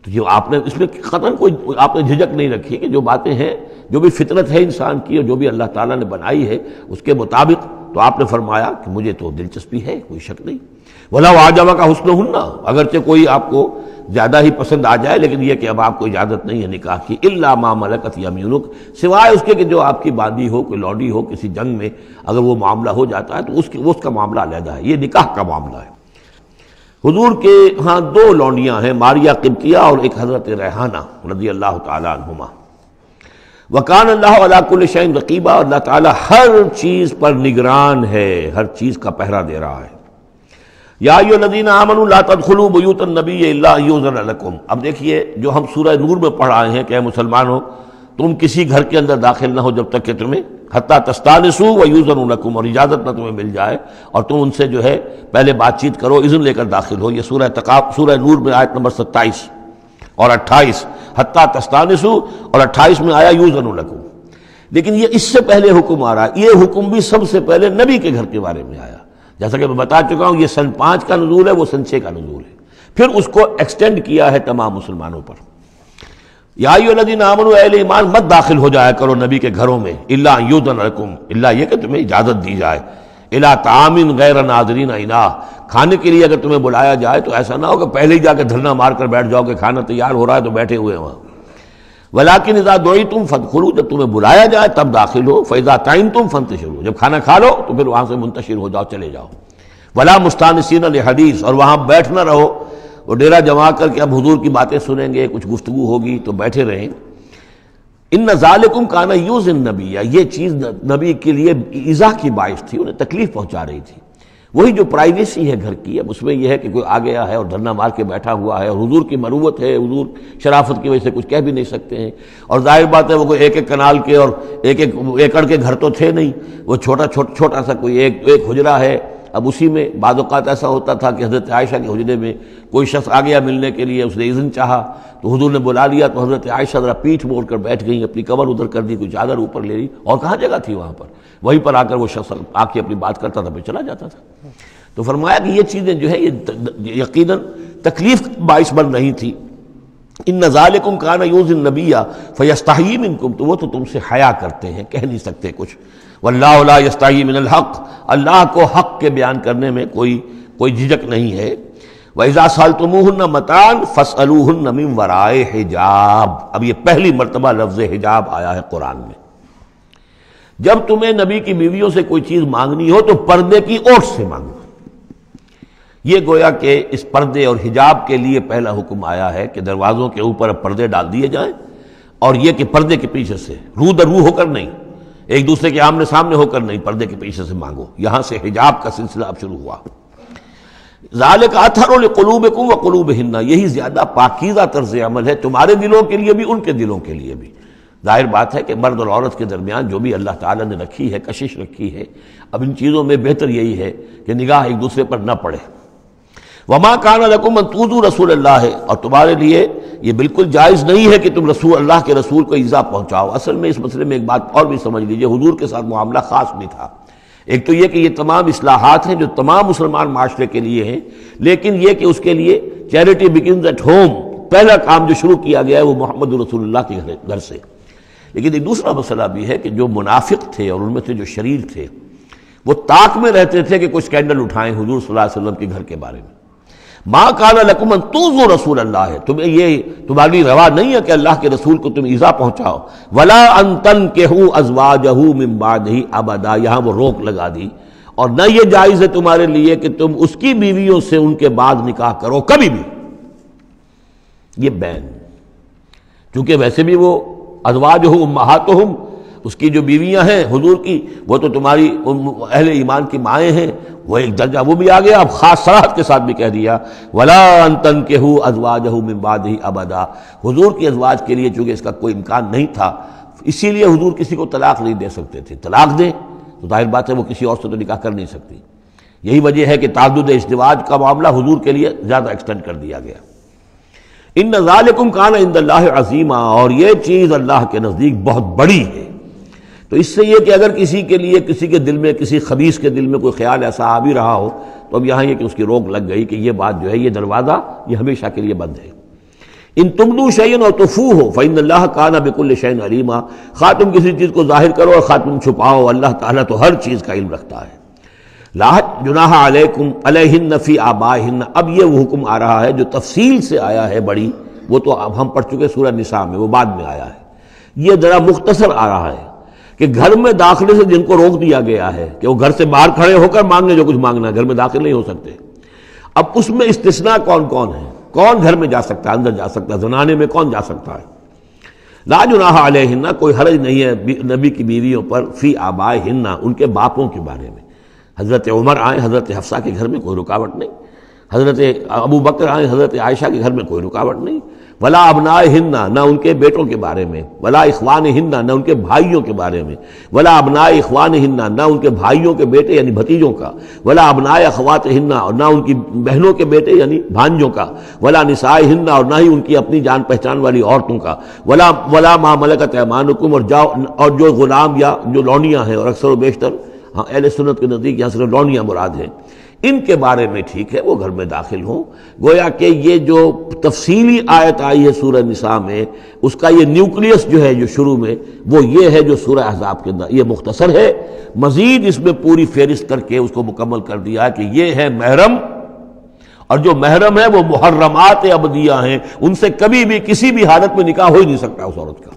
تو جو آپ نے اس میں قطعاً کوئی آپ نے جھجک نہیں رکھی کہ جو باتیں ہیں، جو بھی فطرت ہے انسان کی اور جو بھی اللہ تعالیٰ نے بنائی ہے اس کے مطابق تو آپ نے فرمایا کہ مجھے تو دلچسپی ہے، کوئی شک نہیں۔ وَلَوْ أَعْجَبَكَ حُسْنُهُنَّ، اگرچہ کوئی آپ کو زیادہ ہی پسند آ جائے، لیکن یہ کہ اب آپ کو اجازت نہیں ہے نکاح کی، إِلَّا مَا مَلَكَتْ يَمِينُكَ، سوائے اس کے کہ جو آپ کی باندھی ہو، کوئی لوڈی ہو، کسی جنگ میں اگر وہ معاملہ ہو جاتا ہے تو اس کا معاملہ علیحدہ ہے، یہ نکاح کا معاملہ ہے۔ حضور کے ہاں دو لونڈیاں ہیں، ماریہ قبطیہ اور ایک حضرت ریحانہ رضی اللہ تعالی عنہما۔ وَكَانَ اللَّهُ عَلَىٰ كُلِّ شَيْءٍ رَقِيبًا، اللہ تعالیٰ ہر چیز پر نگران ہے، ہر چیز کا پہرا دے رہا ہے۔ یا ایھا الذین آمنوا لا تدخلوا بیوت النبی الا ان یؤذن لکم، اب دیکھیے جو ہم سورہ نور میں پڑھ آئے ہیں کہ اے مسلمانوں تم کسی گھر کے اندر داخل نہ ہو جب تک کہ تمہیں حتیٰ تستانسوا ویؤذن لکم، اور اجازت نہ تمہیں مل جائے اور تم ان سے جو ہے پہلے بات چیت کرو، اذن لے کر داخل ہو۔ یہ سورہ نور میں آیت نمبر 27 اور 28، حتیٰ تستانسوا، اور 28 میں آیا یؤذن لکم۔ لیکن یہ اس سے پہلے حکم آ رہا ہے، یہ حکم بھی سب سے پہلے نبی کے گھر کے بارے میں آیا، جیسا کہ میں بتا چکا ہوں یہ سن 5 کا نزول ہے، وہ سن 6 کا نزول ہے، پھر اس کو ایکسٹینڈ کیا ہے تمام مسلمانوں پر۔ یا ایھا الذین آمنوا، اہل ایمان مت داخل ہو جایا کرو نبی کے گھروں میں، الا ان یؤذن لکم، الا یہ کہ تمہیں اجازت دی جائے، الی طعام غیر ناظرین اناہ، کھانے کے لیے اگر تمہیں بلایا جائے تو ایسا نہ ہو کہ پہلے ہی جا کے دھرنا مار کر بیٹھ جاؤ کہ کھانا تیار ہو رہا ہے تو بیٹھے ہوئے وہاں۔ ولیکن اذا دعیتم فادخلوا، جب تمہیں بلایا جائے تب داخل ہو، فاذا طعمتم فانتشروا، جب کھانا کھا لو تو پھر وہاں سے منتشر ہو جاؤ، چلے جاؤ۔ ولا مستانسین لحدیث، اور وہاں بیٹھ نہ رہو وہ ڈیرا جما کر کے اب حضور کی باتیں سنیں گے، کچھ گفتگو ہوگی تو بیٹھے رہیں۔ ان ذالکم کان یؤذی النبی، یہ چیز نبی کے لیے ایذا کی باعث تھی، انہیں تکلیف پہنچا رہی تھی۔ وہی جو پرائیویسی ہے گھر کی، اب اس میں یہ ہے کہ کوئی آ گیا ہے اور دھرنا مار کے بیٹھا ہوا ہے، اور حضور کی مروت ہے، حضور شرافت کی وجہ سے کچھ کہہ بھی نہیں سکتے ہیں، اور ظاہر بات ہے وہ کوئی ایک کنال کے اور ایک ایکڑ کے گھر تو تھے نہیں، وہ چھوٹا سا کوئی ایک حجرہ ہے۔ اب اسی میں بعض اوقات ایسا ہوتا تھا کہ حضرت عائشہ کے حجرے میں کوئی شخص آ گیا ملنے کے لیے، اس نے اذن چاہا تو حضور نے بلا لیا، تو حضرت عائشہ ذرا پیٹھ موڑ کر بیٹھ گئیں، اپنی کمر ادھر کر دی، کوئی چادر اوپر لے لی، اور کہاں جگہ تھی وہاں پر، وہیں پر آ کر وہ شخص آ کے اپنی بات کرتا تھا پھر چلا جاتا تھا۔ تو فرمایا کہ یہ چیزیں جو ہے یہ یقیناً تکلیف باعث بن رہی تھی۔ ان ذالکم کان یؤذی النبی فیستحیی منکم، تو وہ تو تم سے حیا کرتے ہیں، کہہ نہیں سکتے کچھ۔ واللہ لا یستحیی من الحق، اللہ کو حق کے بیان کرنے میں کوئی جھجک نہیں ہے۔ وَإِذَا سَأَلْتُمُوهُنَّ مَتَاعًا فَاسْأَلُوهُنَّ مِنْ وَرَاءِ حِجَاب، اب یہ پہلی مرتبہ لفظ حجاب آیا ہے قرآن میں۔ جب تمہیں نبی کی بیویوں سے کوئی چیز مانگنی ہو تو پردے کی اوٹ سے مانگو۔ یہ گویا کہ اس پردے اور حجاب کے لیے پہلا حکم آیا ہے کہ دروازوں کے اوپر پردے ڈال دیے جائیں، اور یہ کہ پردے کے پیچھے سے رو در رو ہو کر نہیں، ایک دوسرے کے آمنے سامنے ہو کر نہیں، پردے کے پیچھے سے مانگو۔ یہاں سے حجاب کا سلسلہ اب شروع ہوا۔ ذالک اطہر لقلوبکم وقلوبہن، یہی زیادہ پاکیزہ طرز عمل ہے تمہارے دلوں کے لیے بھی، ان کے دلوں کے لیے بھی۔ ظاہر بات ہے کہ مرد اور عورت کے درمیان جو بھی اللہ تعالیٰ نے رکھی ہے، کشش رکھی ہے، اب ان چیزوں میں بہتر یہی ہے کہ نگاہ ایک دوسرے پر نہ پڑے۔ وما کان لکم ان تؤذوا رسول اللہ، اور تمہارے لیے یہ بالکل جائز نہیں ہے کہ تم اللہ کے رسول کو ایذا پہنچاؤ۔ اصل میں اس مسئلے میں ایک بات اور بھی سمجھ لیجئے، حضور کے ساتھ معاملہ خاص بھی تھا۔ ایک تو یہ کہ یہ تمام اصلاحات ہیں جو تمام مسلمان معاشرے کے لیے ہیں، لیکن یہ کہ اس کے لیے چیریٹی بگنز ایٹ ہوم، پہلا کام جو شروع کیا گیا ہے وہ محمد رسول اللہ کے گھر سے۔ لیکن ایک دوسرا مسئلہ بھی ہے کہ جو منافق تھے اور ان میں سے جو شریر تھے، وہ طاق میں رہتے تھے کہ کوئی سکینڈل اٹھائیں حضور صلی اللہ علیہ وسلم کے گھر کے بارے میں۔ ما کان لکم ان تؤذوا رسول اللہ، تمہیں یہ تمہاری روا نہیں ہے کہ اللہ کے رسول کو تم ایذا پہنچاؤ۔ ولا ان تنکحوا ازواجہ من بعدہ ابدا، یہاں وہ روک لگا دی، اور نہ یہ جائز ہے تمہارے لیے کہ تم اس کی بیویوں سے ان کے بعد نکاح کرو کبھی بھی۔ یہ بین، چونکہ ویسے بھی وہ ازواجہ امہاتہم، اس کی جو بیویاں ہیں حضور کی، وہ تو تمہاری اہل ایمان کی مائیں ہیں، وہ ایک درجہ وہ بھی آ گیا۔ اب خاص صراحت کے ساتھ بھی کہہ دیا ولا ان تنکحوا ازواجہ من بعدہ ابدا، حضور کی ازواج کے لیے چونکہ اس کا کوئی امکان نہیں تھا، اسی لیے حضور کسی کو طلاق نہیں دے سکتے تھے۔ طلاق دیں تو ظاہر بات ہے وہ کسی اور سے تو نکاح کر نہیں سکتی۔ یہی وجہ ہے کہ تعدد ازدواج کا معاملہ حضور کے لیے زیادہ ایکسٹینڈ کر دیا گیا۔ ان ذالکم کان عند اللہ عظیما، اور یہ چیز اللہ کے نزدیک بہت بڑی ہے۔ تو اس سے یہ کہ اگر کسی کے لیے کسی کے دل میں، کسی خبیث کے دل میں کوئی خیال ایسا آ بھی رہا ہو تو اب یہاں یہ کہ اس کی روک لگ گئی کہ یہ بات جو ہے، یہ دروازہ یہ ہمیشہ کے لیے بند ہے۔ ان تبدوا شیئا او تخفوہ فإن اللہ کان بکل شیء علیما، خواہ تم کسی چیز کو ظاہر کرو اور خواہ تم چھپاؤ، اللہ تعالیٰ تو ہر چیز کا علم رکھتا ہے۔ لا جناح علیکم علیہن فی آبائہن، اب یہ وہ حکم آ رہا ہے جو تفصیل سے آیا ہے بڑی، وہ تو اب ہم پڑھ چکے سورہ نساء میں، وہ بعد میں آیا ہے، یہ ذرا مختصر آ رہا ہے کہ گھر میں داخلے سے جن کو روک دیا گیا ہے کہ وہ گھر سے باہر کھڑے ہو کر مانگنے جو کچھ مانگنا ہے، گھر میں داخل نہیں ہو سکتے، اب اس میں استثناء کون کون ہے، کون گھر میں جا سکتا ہے، اندر جا سکتا ہے، زنانے میں کون جا سکتا ہے؟ لا جناح علیہن، کوئی حرج نہیں ہے نبی کی بیویوں پر، فی آبائہن، ان کے باپوں کے بارے میں، حضرت عمر آئیں حضرت حفصہ کے گھر میں کوئی رکاوٹ نہیں، حضرت ابو بکر آئیں حضرت عائشہ کے گھر میں کوئی رکاوٹ نہیں، ولا ابنائہن، نہ ان کے بیٹوں کے بارے میں، ولا اخوانہن، نہ ان کے بھائیوں کے بارے میں، ولا ابناء اخوانہن، نہ ان کے بھائیوں کے بیٹے یعنی بھتیجوں کا، ولا ابناء اخواتہن، اور نہ ان کی بہنوں کے بیٹے یعنی بھانجوں کا، ولا نسائہن، اور نہ ہی ان کی اپنی جان پہچان والی عورتوں کا، ولا ما ملکت ایمانکم، اور جو غلام یا جو لونیاں ہیں، اور اکثر و بیشتر اہل سنت کے نزدیک یہاں صرف لونیاں مراد ہیں، ان کے بارے میں ٹھیک ہے وہ گھر میں داخل ہوں۔ گویا کہ یہ جو تفصیلی آیت آئی ہے سورہ نساء میں، اس کا یہ نیوکلیس جو ہے جو شروع میں، وہ یہ ہے جو سورہ احزاب کے اندر، یہ مختصر ہے، مزید اس میں پوری فہرست کر کے اس کو مکمل کر دیا ہے کہ یہ ہے محرم، اور جو محرم ہے وہ محرمات ابدیہ ہیں، ان سے کبھی بھی کسی بھی حالت میں نکاح ہو ہی نہیں سکتا اس عورت کا۔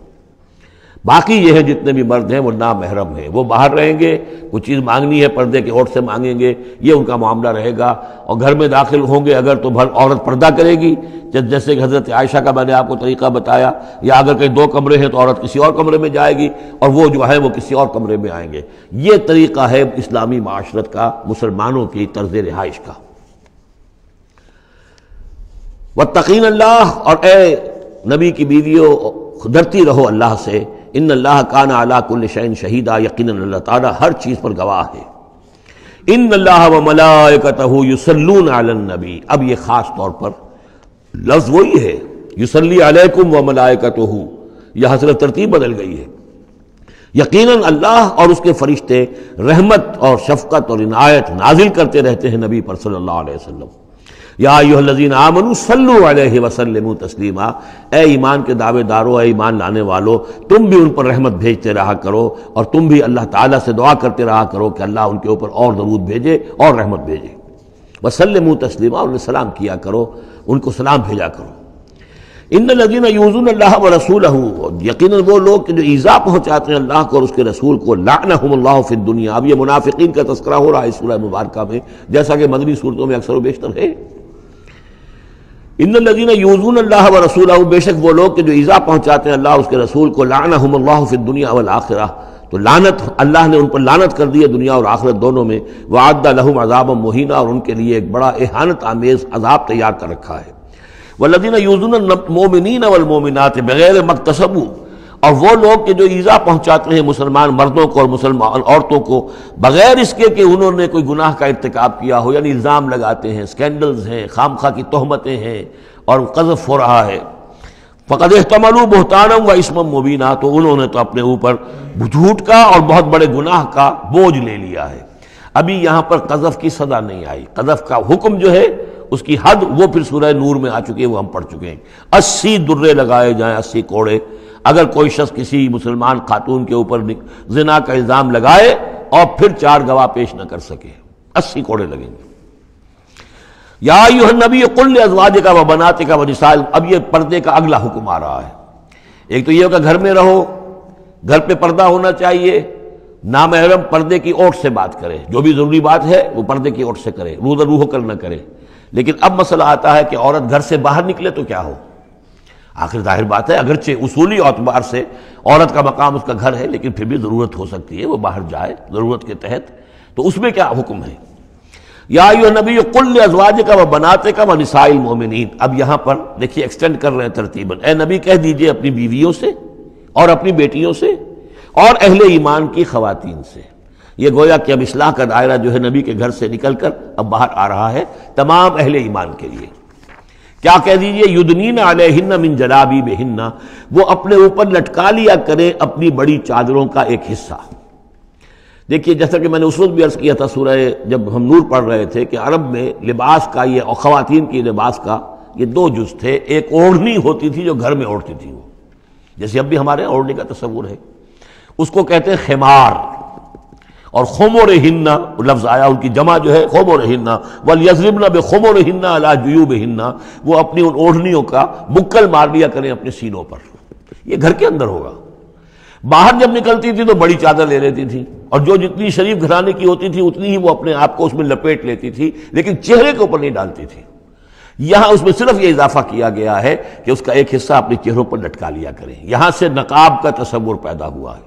باقی یہ ہے جتنے بھی مرد ہیں وہ نامحرم ہیں، وہ باہر رہیں گے، کوئی چیز مانگنی ہے پردے کے اوٹ سے مانگیں گے، یہ ان کا معاملہ رہے گا، اور گھر میں داخل ہوں گے اگر تو عورت پردہ کرے گی، جیسے کہ حضرت عائشہ کا میں نے آپ کو طریقہ بتایا، یا اگر کہیں 2 کمرے ہیں تو عورت کسی اور کمرے میں جائے گی، اور وہ جو ہے وہ کسی اور کمرے میں آئیں گے۔ یہ طریقہ ہے اسلامی معاشرت کا، مسلمانوں کی طرز رہائش کا۔ واتقین اللہ، اور اے نبی کی بیویوں ڈرتی رہو اللہ سے، ان اللہ کان علی کل شیء شہیدا، یقیناً اللہ تعالیٰ ہر چیز پر گواہ ہے۔ ان اللہ وملائکتہ یصلون علی النبی، اب یہ خاص طور پر لفظ وہی ہے، یصلی علیکم وملائکتہ، یہاں صرف ترتیب بدل گئی ہے۔ یقیناً اللہ اور اس کے فرشتے رحمت اور شفقت اور عنایت نازل کرتے رہتے ہیں نبی پر صلی اللہ علیہ وسلم۔ یا ایھا الذین آمنوا صلوا علیہ وسلموا تسلیما، اے ایمان کے دعوے دارو، اے ایمان لانے والو، تم بھی ان پر رحمت بھیجتے رہا کرو، اور تم بھی اللہ تعالیٰ سے دعا کرتے رہا کرو کہ اللہ ان کے اوپر اور درود بھیجے اور رحمت بھیجے۔ وسلموا تسلیما، انہیں سلام کیا کرو، ان کو سلام بھیجا کرو۔ ان الذین یؤذون اللہ ورسولہ، یقیناً وہ لوگ کہ جو ایذا پہنچاتے ہیں اللہ کو اور اس کے رسول کو، لعنہم اللہ فی الدنیا، اب یہ منافقین کا تذکرہ ہو رہا ہے اس سورہ مبارکہ میں، جیسا کہ مدنی صورتوں میں اکثر و بیشتر ہے۔ ان الذین یؤذون اللہ ورسولہ، بے شک وہ لوگ کہ جو ایذا پہنچاتے ہیں اللہ اور اس کے رسول کو، لعنہم اللہ فی الدنیا والآخرہ، تو لعنت اللہ نے ان پر لعنت کر دی ہے دنیا اور آخرت دونوں میں، وعد لہم عذابا مہینا، اور ان کے لیے ایک بڑا اہانت آمیز عذاب تیار کر رکھا ہے۔ والذین یؤذون المؤمنین والمؤمنات بغیر ما اکتسبوا، اور وہ لوگ کہ جو ایذا پہنچاتے ہیں مسلمان مردوں کو اور مسلمان عورتوں کو بغیر اس کے کہ انہوں نے کوئی گناہ کا ارتکاب کیا ہو، یعنی الزام لگاتے ہیں، سکینڈلز ہیں، خامخواہ کی تہمتیں ہیں اور قذف ہو رہا ہے، فقد احتملوا بہتانا و اسما مبینا، تو انہوں نے تو اپنے اوپر جھوٹ کا اور بہت بڑے گناہ کا بوجھ لے لیا ہے۔ ابھی یہاں پر قذف کی سزا نہیں آئی، قذف کا حکم جو ہے اس کی حد وہ پھر سورہ نور میں آ چکی ہے، وہ ہم پڑھ چکے ہیں۔ 80 درے لگائے جائیں، 80 کوڑے، اگر کوئی شخص کسی مسلمان خاتون کے اوپر زنا کا الزام لگائے اور پھر 4 گواہ پیش نہ کر سکے، 80 کوڑے لگیں گے۔ یا ایھا النبی قل لازواجک وبناتک ونساء، اب یہ پردے کا اگلا حکم آ رہا ہے۔ ایک تو یہ کہ گھر میں رہو، گھر پہ پردہ ہونا چاہیے، نامحرم پردے کی اوٹ سے بات کرے، جو بھی ضروری بات ہے وہ پردے کی اوٹ سے کرے، رو در روح کر نہ کرے۔ لیکن اب مسئلہ آتا ہے کہ عورت گھر سے باہر نکلے تو کیا ہو؟ آخر ظاہر بات ہے اگرچہ اصولی اعتبار سے عورت کا مقام اس کا گھر ہے، لیکن پھر بھی ضرورت ہو سکتی ہے وہ باہر جائے ضرورت کے تحت، تو اس میں کیا حکم ہے؟ یا ایھا النبی قل لازواجک وبناتک ونساء المؤمنین، اب یہاں پر دیکھیے ایکسٹینڈ کر رہے ہیں ترتیباً، اے نبی کہہ دیجئے اپنی بیویوں سے اور اپنی بیٹیوں سے اور اہل ایمان کی خواتین سے۔ یہ گویا کہ اب اصلاح کا دائرہ جو ہے نبی کے گھر سے نکل کر اب باہر آ رہا ہے تمام اہل ایمان کے لیے۔ کیا کہہ دیجئے؟ یدنین علیہن من جلابیبہن، وہ اپنے اوپر لٹکا لیا کریں اپنی بڑی چادروں کا ایک حصہ۔ دیکھیے جیسا کہ میں نے اس وقت بھی عرض کیا تھا سورہ جب ہم نور پڑھ رہے تھے کہ عرب میں لباس کا یہ خواتین کی لباس کا یہ 2 جز تھے، ایک اوڑھنی ہوتی تھی جو گھر میں اوڑھتی تھی، وہ جیسے اب بھی ہمارے اوڑھنے کا تصور ہے، اس کو کہتے ہیں خمار، اور خمرہن لفظ آیا ان کی جمع جو ہے خمرہن، ولیضربن بخمرہن علی جیوبہن، وہ اپنی ان اوڑھنیوں کا بکل مار لیا کریں اپنے سینوں پر. یہ گھر کے اندر ہوگا. باہر جب نکلتی تھی تو بڑی چادر لے لیتی تھی، اور جو جتنی شریف گھرانے کی ہوتی تھی اتنی ہی وہ اپنے آپ کو اس میں لپیٹ لیتی تھی، لیکن چہرے کے اوپر نہیں ڈالتی تھی. یہاں اس میں صرف یہ اضافہ کیا گیا ہے کہ اس کا ایک حصہ اپنے چہروں پر لٹکا لیا کریں. یہاں سے نقاب کا تصور پیدا ہوا ہے،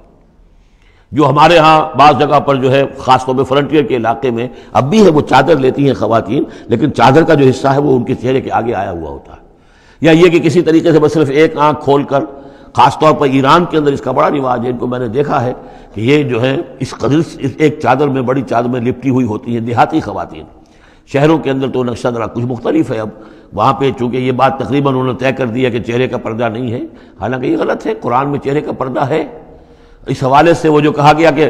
جو ہمارے ہاں بعض جگہ پر جو ہے خاص طور پہ فرنٹیئر کے علاقے میں اب بھی ہے، وہ چادر لیتی ہیں خواتین، لیکن چادر کا جو حصہ ہے وہ ان کے چہرے کے آگے آیا ہوا ہوتا ہے. یا یہ کہ کسی طریقے سے بس صرف ایک آنکھ کھول کر، خاص طور پر ایران کے اندر اس کا بڑا رواج ہے، ان کو میں نے دیکھا ہے کہ یہ جو ہے اس قدر ایک چادر میں، بڑی چادر میں لپٹی ہوئی ہوتی ہیں دیہاتی خواتین. شہروں کے اندر تو نقشہ ذرا کچھ مختلف ہے. اب وہاں پہ چونکہ یہ بات تقریباً انہوں نے طے کر دی ہے کہ چہرے کا پردہ نہیں ہے، حالانکہ یہ غلط ہے. قرآن میں چہرے کا پردہ ہے. اس حوالے سے وہ جو کہا گیا کہ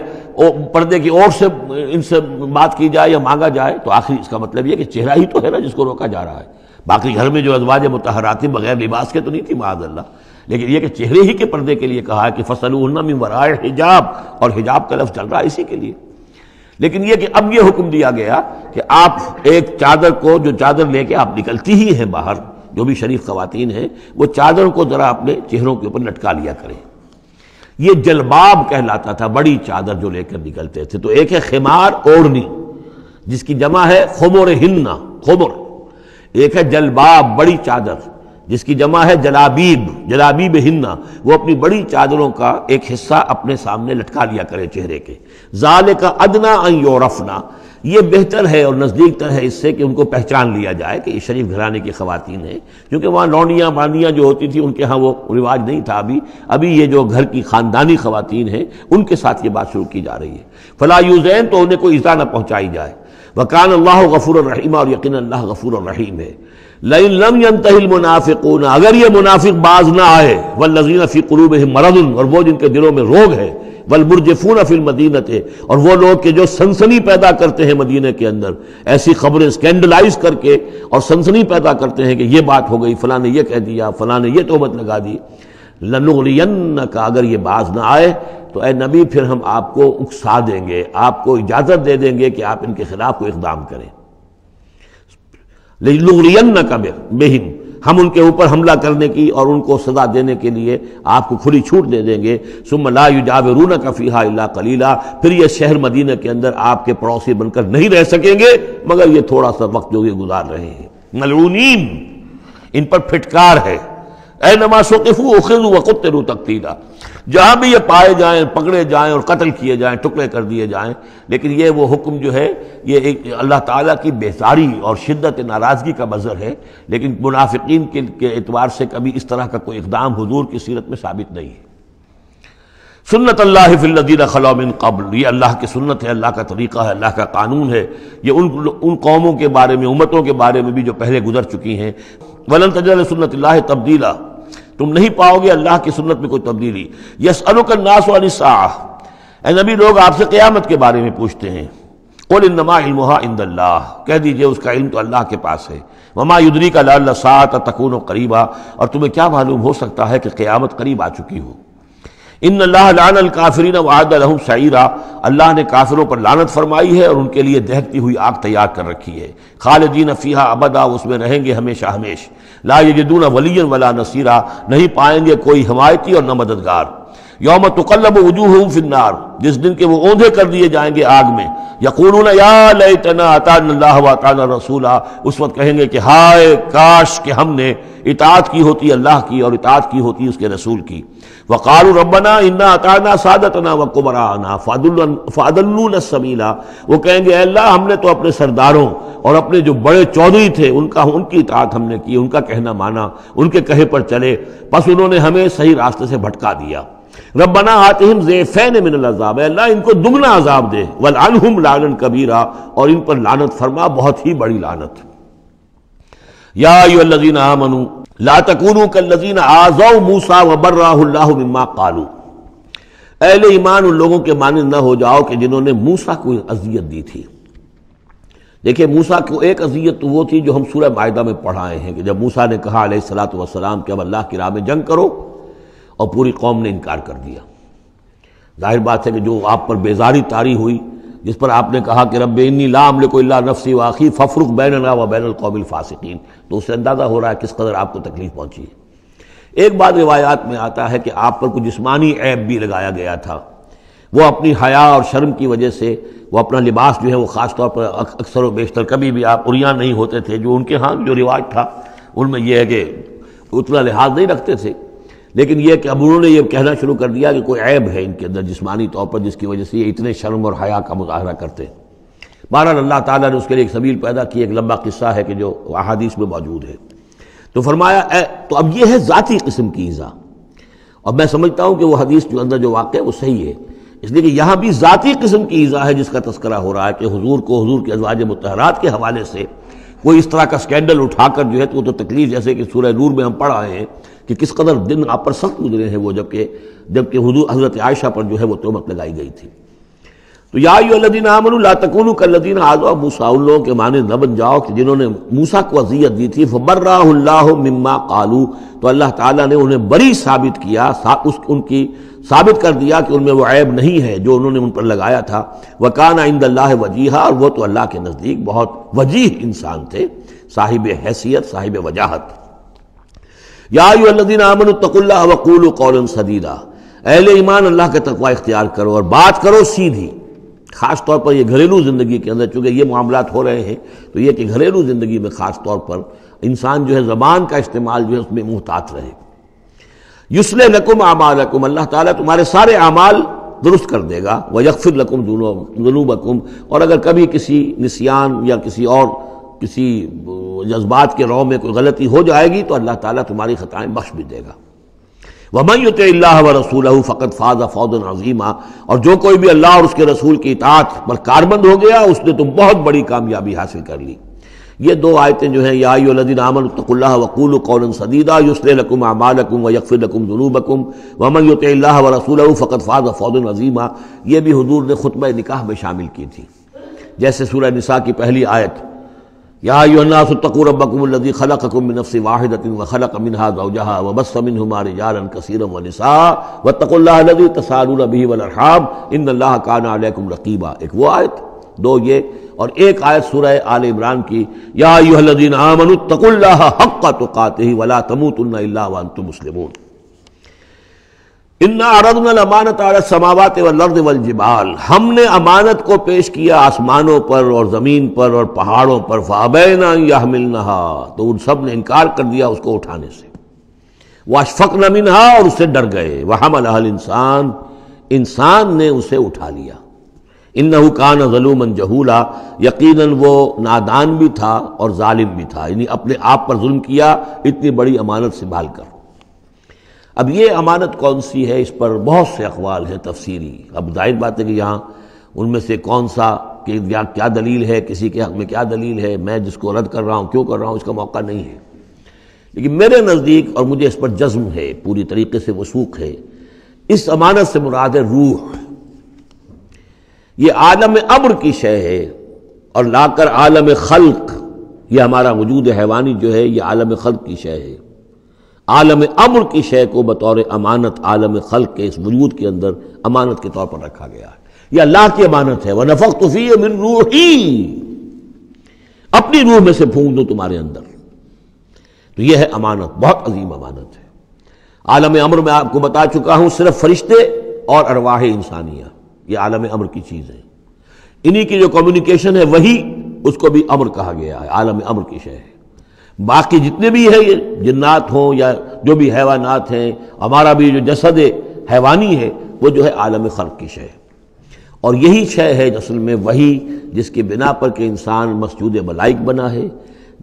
پردے کی اوٹ سے ان سے بات کی جائے یا مانگا جائے، تو آخری اس کا مطلب یہ کہ چہرہ ہی تو ہے نا جس کو روکا جا رہا ہے. باقی گھر میں جو ازواج مطہرات بغیر لباس کے تو نہیں تھی معاذ اللہ، لیکن یہ کہ چہرے ہی کے پردے کے لیے کہا ہے کہ فَصَلُوهُنَّ مِن وَرَاءِ حجاب، اور حجاب کا لفظ چل رہا ہے اسی کے لیے. لیکن یہ کہ اب یہ حکم دیا گیا کہ آپ ایک چادر کو، جو چادر لے کے آپ نکلتی ہی ہیں باہر، جو بھی شریف خواتین ہیں، وہ چادر کو ذرا اپنے چہروں کے اوپر لٹکا لیا کریں. یہ جلباب کہلاتا تھا، بڑی چادر جو لے کر نکلتے تھے. تو ایک ہے خمار اوڑھنی جس کی جمع ہے خمرہن، خمر. ایک ہے جلباب بڑی چادر جس کی جمع ہے جلابیب، جلابیبہن، وہ اپنی بڑی چادروں کا ایک حصہ اپنے سامنے لٹکا لیا کرے چہرے کے. ذالک ادنیٰ ان یعرفنا، یہ بہتر ہے اور نزدیک تر ہے اس سے کہ ان کو پہچان لیا جائے کہ یہ شریف گھرانے کی خواتین ہیں، کیونکہ وہاں لونڈیاں باندیاں جو ہوتی تھیں ان کے ہاں وہ رواج نہیں تھا. ابھی یہ جو گھر کی خاندانی خواتین ہیں ان کے ساتھ یہ بات شروع کی جا رہی ہے. فلا یؤذین، تو انہیں کوئی ایذا نہ پہنچائی جائے. وکان اللہ غفور الرحیم، اور یقینا اللہ غفور الرحیم ہے. لئن لم ينتهِ المنافقون، اگر یہ منافق باز نہ آئے، والذین فی قلوبہم مرض، اور وہ جن کے دلوں میں روگ ہے، والمرجفون فی المدینہ، اور وہ لوگ کہ جو سنسنی پیدا کرتے ہیں مدینہ کے اندر، ایسی خبریں سکینڈلائز کر کے اور سنسنی پیدا کرتے ہیں کہ یہ بات ہو گئی، فلاں نے یہ کہہ دیا، فلاں نے یہ تہمت لگا دی. لنغرینک، اگر یہ باز نہ آئے تو اے نبی پھر ہم آپ کو اکسا دیں گے، آپ کو اجازت دے دیں گے کہ آپ ان کے خلاف کوئی اقدام کریں. لنغرینک بہم، ہم ان کے اوپر حملہ کرنے کی اور ان کو سزا دینے کے لیے آپ کو کھلی چھوٹ دے دیں گے. ثم لا یجاورونک فیہا الا قلیلا، پھر یہ شہر مدینہ کے اندر آپ کے پڑوسی بن کر نہیں رہ سکیں گے مگر یہ تھوڑا سا وقت جو یہ گزار رہے ہیں. ملعونین، ان پر پھٹکار ہے. اینما ثقفوا اخذوا وقتلوا تقتیلا، جہاں بھی یہ پائے جائیں، پکڑے جائیں اور قتل کیے جائیں، ٹکڑے کر دیے جائیں. لیکن یہ وہ حکم جو ہے یہ ایک اللہ تعالیٰ کی بیزاری اور شدت ناراضگی کا مظہر ہے، لیکن منافقین کے اعتبار سے کبھی اس طرح کا کوئی اقدام حضور کی سیرت میں ثابت نہیں ہے. سنت اللہ فی الذین خلوا من قبل، یہ اللہ کی سنت ہے، اللہ کا طریقہ ہے، اللہ کا قانون ہے. یہ ان قوموں کے بارے میں، امتوں کے بارے میں بھی جو پہلے گزر چکی ہیں. ولن تجد لسنت اللہ تبدیلا، تم نہیں پاؤ گے اللہ کی سنت میں کوئی تبدیلی. یسألک الناس عن الساعہ، اے نبی لوگ آپ سے قیامت کے بارے میں پوچھتے ہیں. قل انما علمها عند اللہ، کہہ دیجئے اس کا علم تو اللہ کے پاس ہے. وما یدریک لعل الساعۃ تکون قریبا، اور تمہیں کیا معلوم ہو سکتا ہے کہ قیامت قریب آ چکی ہو. ان اللہ لعن الکافرین وعد لهم سعیرا، اللہ نے کافروں پر لعنت فرمائی ہے اور ان کے لیے دہکتی ہوئی آگ تیار کر رکھی ہے. خالدین فیہا ابدا، اس میں رہیں گے ہمیشہ ہمیش. لا یجدون ولیا ولا نصیرا، نہیں پائیں گے کوئی حمایتی اور نہ مددگار. یوم تقلب وجوہہم فی النار، جس دن کے وہ اوندھے کر دیے جائیں گے آگ میں. یقولون یا لیتنا اطعنا اللہ واطعنا الرسولا، اس وقت کہیں گے کہ ہائے کاش کہ ہم نے اطاعت کی ہوتی اللہ کی اور اطاعت کی ہوتی اس کے رسول کی. وقالوا ربنا انا اطعنا سادتنا وکبراءنا فاضلونا السبیلا، وہ کہیں گے اے اللہ ہم نے تو اپنے سرداروں اور اپنے جو بڑے چودھری تھے ان کی اطاعت ہم نے کی، ان کا کہنا مانا، ان کے کہے پر چلے، بس انہوں نے ہمیں صحیح راستے سے بھٹکا دیا. ربنا آتہم ضعفین من العذاب، اے اللہ ان کو دگنا عذاب دے. ولعنہم لعنا کبیرا، اور ان پر لعنت فرما بہت ہی بڑی لعنت. یا ایھا الذین آمنوا لا تکونوا کالذین آذوا موسیٰ وبرأہ اللہ مما قالوا، اہل ایمان ان لوگوں کے مانند نہ ہو جاؤ کہ جنہوں نے موسیٰ کو اذیت دی تھی. دیکھیں موسیٰ کو ایک اذیت تو وہ تھی جو ہم سورہ مائدہ میں پڑھائے ہیں کہ جب موسیٰ نے کہا علیہ الصلوۃ والسلام کہ اب اللہ کی راہ میں جنگ کرو، اور پوری قوم نے انکار کر دیا. ظاہر بات ہے کہ جو آپ پر بیزاری طاری ہوئی جس پر آپ نے کہا کہ رب انی لا املک الا نفسی واخی فافرق بیننا وبین القوم الفاسقین، تو اس سے اندازہ ہو رہا ہے کس قدر آپ کو تکلیف پہنچی ہے۔ ایک بات روایات میں آتا ہے کہ آپ پر کچھ جسمانی عیب بھی لگایا گیا تھا، وہ اپنی حیا اور شرم کی وجہ سے وہ اپنا لباس جو ہے وہ خاص طور پر اکثر و بیشتر کبھی بھی آپ عریاں نہیں ہوتے تھے، جو ان کے ہاں جو رواج تھا ان میں یہ ہے کہ اتنا لحاظ نہیں رکھتے تھے، لیکن یہ کہ اب انہوں نے یہ کہنا شروع کر دیا کہ کوئی عیب ہے ان کے اندر جسمانی طور پر جس کی وجہ سے یہ اتنے شرم اور حیا کا مظاہرہ کرتے ہیں۔ بہرحال اللہ تعالیٰ نے اس کے لیے ایک سبیل پیدا کی، ایک لمبا قصہ ہے کہ جو احادیث میں موجود ہے۔ تو فرمایا تو اب یہ ہے ذاتی قسم کی ایذا، اور میں سمجھتا ہوں کہ وہ حدیث جو اندر جو واقع ہے وہ صحیح ہے، اس لیے کہ یہاں بھی ذاتی قسم کی ایذا ہے جس کا تذکرہ ہو رہا ہے کہ حضور کو حضور کے ازواج مطہرات کے حوالے سے کوئی اس طرح کا سکینڈل اٹھا کر جو ہے تو وہ تو تکلیف، جیسے کہ سورہ نور میں ہم پڑھ آئے ہیں کہ کس قدر دن آپ پر سخت گزرے ہیں وہ، جبکہ حضور حضرت عائشہ پر جو ہے وہ تہمت لگائی گئی تھی۔ تو یا ایھا الذین آمنوا لا تکونوا کالذین آذوا موسیٰ، ان لوگوں کے مانند نہ بن جاؤ کہ جنہوں نے موسیٰ کو اذیت دی تھی، فبرأہ اللہ مما قالوا، تو اللہ تعالیٰ نے انہیں بری ثابت کیا، ان کی ثابت کر دیا کہ ان میں وہ عیب نہیں ہے جو انہوں نے ان پر لگایا تھا۔ وکان عند اللہ وجیہا، اور وہ تو اللہ کے نزدیک بہت وجیح انسان تھے، صاحب حیثیت، صاحب وجاہت۔ یا ایھا الذین آمنوا اتقوا اللہ وقولوا قولا سدیدا، اہل ایمان اللہ کا تقوی اختیار کرو اور بات کرو سیدھی، خاص طور پر یہ گھریلو زندگی کے اندر چونکہ یہ معاملات ہو رہے ہیں تو یہ کہ گھریلو زندگی میں خاص طور پر انسان جو ہے زبان کا استعمال جو ہے اس میں محتاط رہے۔ یصلح لکم اعمالکم، اللہ تعالیٰ تمہارے سارے اعمال درست کر دے گا، ویغفر لکم ذنوبکم، اور اگر کبھی کسی نسیان یا کسی جذبات کے رو میں کوئی غلطی ہو جائے گی تو اللہ تعالیٰ تمہاری خطائیں بخش بھی دے گا۔ وَمَن يُطِعِ اللَّهَ وَرَسُولَهُ فَقَدْ فَازَ فَوْزًا عَظِيمًا، اور جو کوئی بھی اللہ اور اس کے رسول کی اطاعت پر کاربند ہو گیا اس نے تو بہت بڑی کامیابی حاصل کر لی۔ یہ دو آیتیں جو ہیں، یا ایھا الذین آمنوا اتقوا اللہ وقولوا قولا سدیدا یصلح لکم اعمالکم ویغفر لکم ذنوبکم ومن یطع اللہ ورسولہ فقد فاز فوزا عظیما، یہ بھی حضور نے خطبہ نکاح میں شامل کی تھی، جیسے سورہ نساء کی پہلی آیت، یا ایھا الناس اتقوا ربکم الذی خلقکم من نفس واحدۃ وخلق منها زوجها وبث منهما رجالا کثیرا ونساء واتقوا اللہ الذی تساءلون به والارحام ان اللہ کان علیکم رقیبا، ایک وہ آیت، دو یہ، اور ایک آیت سورہ آل عمران کی، یا ایھا الذین آمنوا اتقوا اللہ حق تقاتہ ولا تموتن الا وانتم مسلمون۔ انا عرضنا الامانۃ علی السماوات والارض والجبال، ہم نے امانت کو پیش کیا آسمانوں پر اور زمین پر اور پہاڑوں پر، فابین ان یحملنها، تو ان سب نے انکار کر دیا اس کو اٹھانے سے، واشفقن منها، اور اس سے ڈر گئے، وحملها الانسان، انسان نے اسے اٹھا لیا، انہ کان ظلوما جہولا، یقیناً وہ نادان بھی تھا اور ظالم بھی تھا، یعنی اپنے آپ پر ظلم کیا اتنی بڑی امانت سنبھال کر۔ اب یہ امانت کون سی ہے، اس پر بہت سے اقوال ہیں تفسیری، اب ظاہر بات ہے کہ یہاں ان میں سے کون سا کہ کیا دلیل ہے، کسی کے حق میں کیا دلیل ہے، میں جس کو رد کر رہا ہوں کیوں کر رہا ہوں اس کا موقع نہیں ہے، لیکن میرے نزدیک اور مجھے اس پر جزم ہے، پوری طریقے سے وثوق ہے، اس امانت سے مراد ہے روح، یہ عالم امر کی شے ہے، اور لا کر عالم خلق، یہ ہمارا وجود حیوانی جو ہے یہ عالم خلق کی شے ہے، عالم امر کی شے کو بطور امانت عالم خلق کے اس وجود کے اندر امانت کے طور پر رکھا گیا ہے، یہ اللہ کی امانت ہے، وَنَفَخْتُ فِيهِ مِن رُوحِي، اپنی روح میں سے پھونک دوں تمہارے اندر، تو یہ ہے امانت، بہت عظیم امانت ہے۔ عالم امر میں آپ کو بتا چکا ہوں صرف فرشتے اور ارواح انسانیہ، یہ عالم امر کی چیز ہے، انہی کی جو کمیونیکیشن ہے وہی اس کو بھی امر کہا گیا ہے، عالم امر کی شے ہے۔ باقی جتنے بھی ہیں، یہ جنات ہوں یا جو بھی حیوانات ہیں، ہمارا بھی جو جسد حیوانی ہے وہ جو ہے عالم خلق کی شے ہے، اور یہی شے ہے اصل میں وہی جس کی بنا پر کہ انسان مسجود ملائک بنا ہے،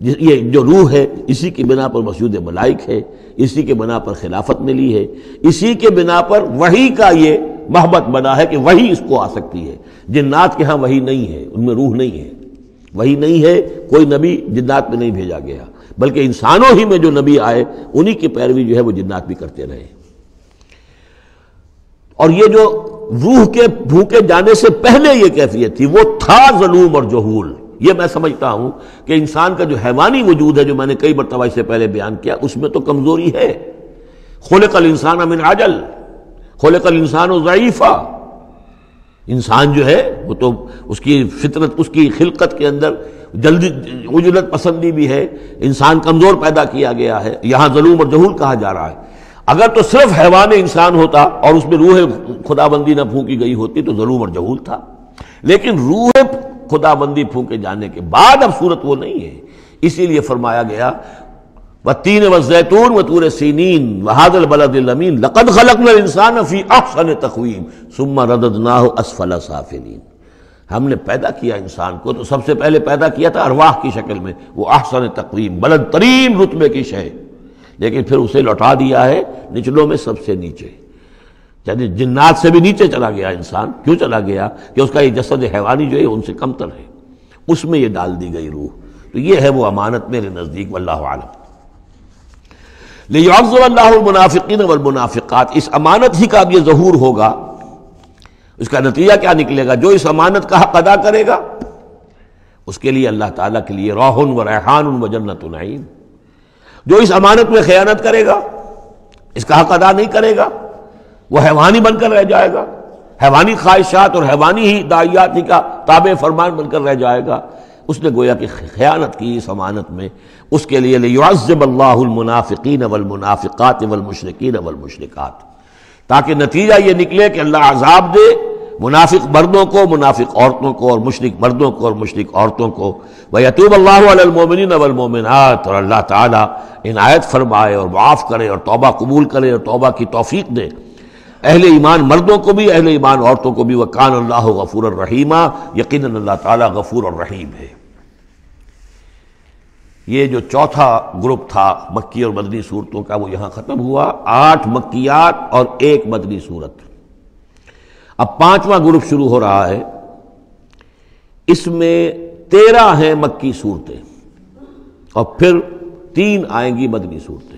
یہ جو روح ہے اسی کی بنا پر مسجود ملائک ہے، اسی کے بنا پر خلافت ملی ہے، اسی کے بنا پر وحی کا یہ محبت بنا ہے کہ وحی اس کو آ سکتی ہے، جنات کے ہاں وحی نہیں ہے، ان میں روح نہیں ہے، وحی نہیں ہے، کوئی نبی جنات میں نہیں بھیجا گیا، بلکہ انسانوں ہی میں جو نبی آئے انہی کی پیروی جو ہے وہ جنات بھی کرتے رہے۔ اور یہ جو روح کے بھوکے جانے سے پہلے یہ کیفیت تھی، وہ تھا ظلوم اور جہول، یہ میں سمجھتا ہوں کہ انسان کا جو حیوانی وجود ہے جو میں نے کئی مرتبہ اس سے پہلے بیان کیا، اس میں تو کمزوری ہے، خلق الانسان من عجل، خلق الانسان ضعیفا، انسان جو ہے وہ تو اس کی فطرت، اس کی خلقت کے اندر جلدی عجلت پسندی بھی ہے، انسان کمزور پیدا کیا گیا ہے، یہاں ظلوم اور جہول کہا جا رہا ہے۔ اگر تو صرف حیوان انسان ہوتا اور اس میں روح خدا بندی نہ پھونکی گئی ہوتی تو ظلوم اور جہول تھا، لیکن روح خدا بندی پھونکے جانے کے بعد اب صورت وہ نہیں ہے، اسی لیے فرمایا گیا والتین والزیتون وطور سینین وہذا البلد الامین لقد خلقنا الانسان فی احسن تقویم ثم رددناہ اسفل سافلین۔ ہم نے پیدا کیا انسان کو تو سب سے پہلے پیدا کیا تھا ارواح کی شکل میں، وہ احسن تقویم بلند ترین رتبے کی شے، لیکن پھر اسے لوٹا دیا ہے نچلوں میں سب سے نیچے، یعنی جنات سے بھی نیچے چلا گیا انسان۔ کیوں چلا گیا؟ کہ اس کا یہ جسد حیوانی جو ہے ان سے کمتر ہے، اس میں یہ ڈال دی گئی روح۔ تو یہ ہے وہ امانت میرے نزدیک، واللہ عالم۔ لِيُعَذِّبَ اللَّهُ الْمُنَافِقِينَ وَالْمُنَافِقَاتِ، اس امانت ہی کا اب یہ ظہور ہوگا۔ اس کا نتیجہ کیا نکلے گا؟ جو اس امانت کا حق ادا کرے گا اس کے لیے اللہ تعالیٰ کے لیے روح و ریحان و جنت نعیم۔ جو اس امانت میں خیانت کرے گا، اس کا حق ادا نہیں کرے گا، وہ حیوانی بن کر رہ جائے گا، حیوانی خواہشات اور حیوانی ہی داعیات ہی کا تابع فرمان بن کر رہ جائے گا۔ اس نے گویا کہ خیانت کی اس امانت میں، اس کے لیے لِيُعَذِّبَ اللَّهُ الْمُنَافِقِينَ وَالْمُنَافِقَاتِ وَالْمُشْرِكِينَ وَالْمُشْرِكَاتِ، تاکہ نتیجہ یہ نکلے کہ اللہ عذاب دے منافق مردوں کو، منافق عورتوں کو، اور مشرک مردوں کو اور مشرک عورتوں کو۔ وَيَتُوبَ اللَّهُ عَلَى الْمُؤْمِنِينَ وَالْمُؤْمِنَاتِ، اور اللہ تعالیٰ عنایت فرمائے اور معاف کرے اور توبہ قبول کرے اور توبہ کی توفیق دے اہل ایمان مردوں کو بھی، اہل ایمان عورتوں کو بھی۔ وَكَانَ اللَّهُ غَفُورًا رَحِيمًا، یقیناً اللہ تعالیٰ غفور اور رحیم ہے۔ یہ جو چوتھا گروپ تھا مکی اور مدنی صورتوں کا وہ یہاں ختم ہوا، 8 مکیات اور 1 مدنی صورت۔ اب 5واں گروپ شروع ہو رہا ہے، اس میں 13 ہیں مکی صورتیں اور پھر 3 آئیں گی مدنی صورتیں۔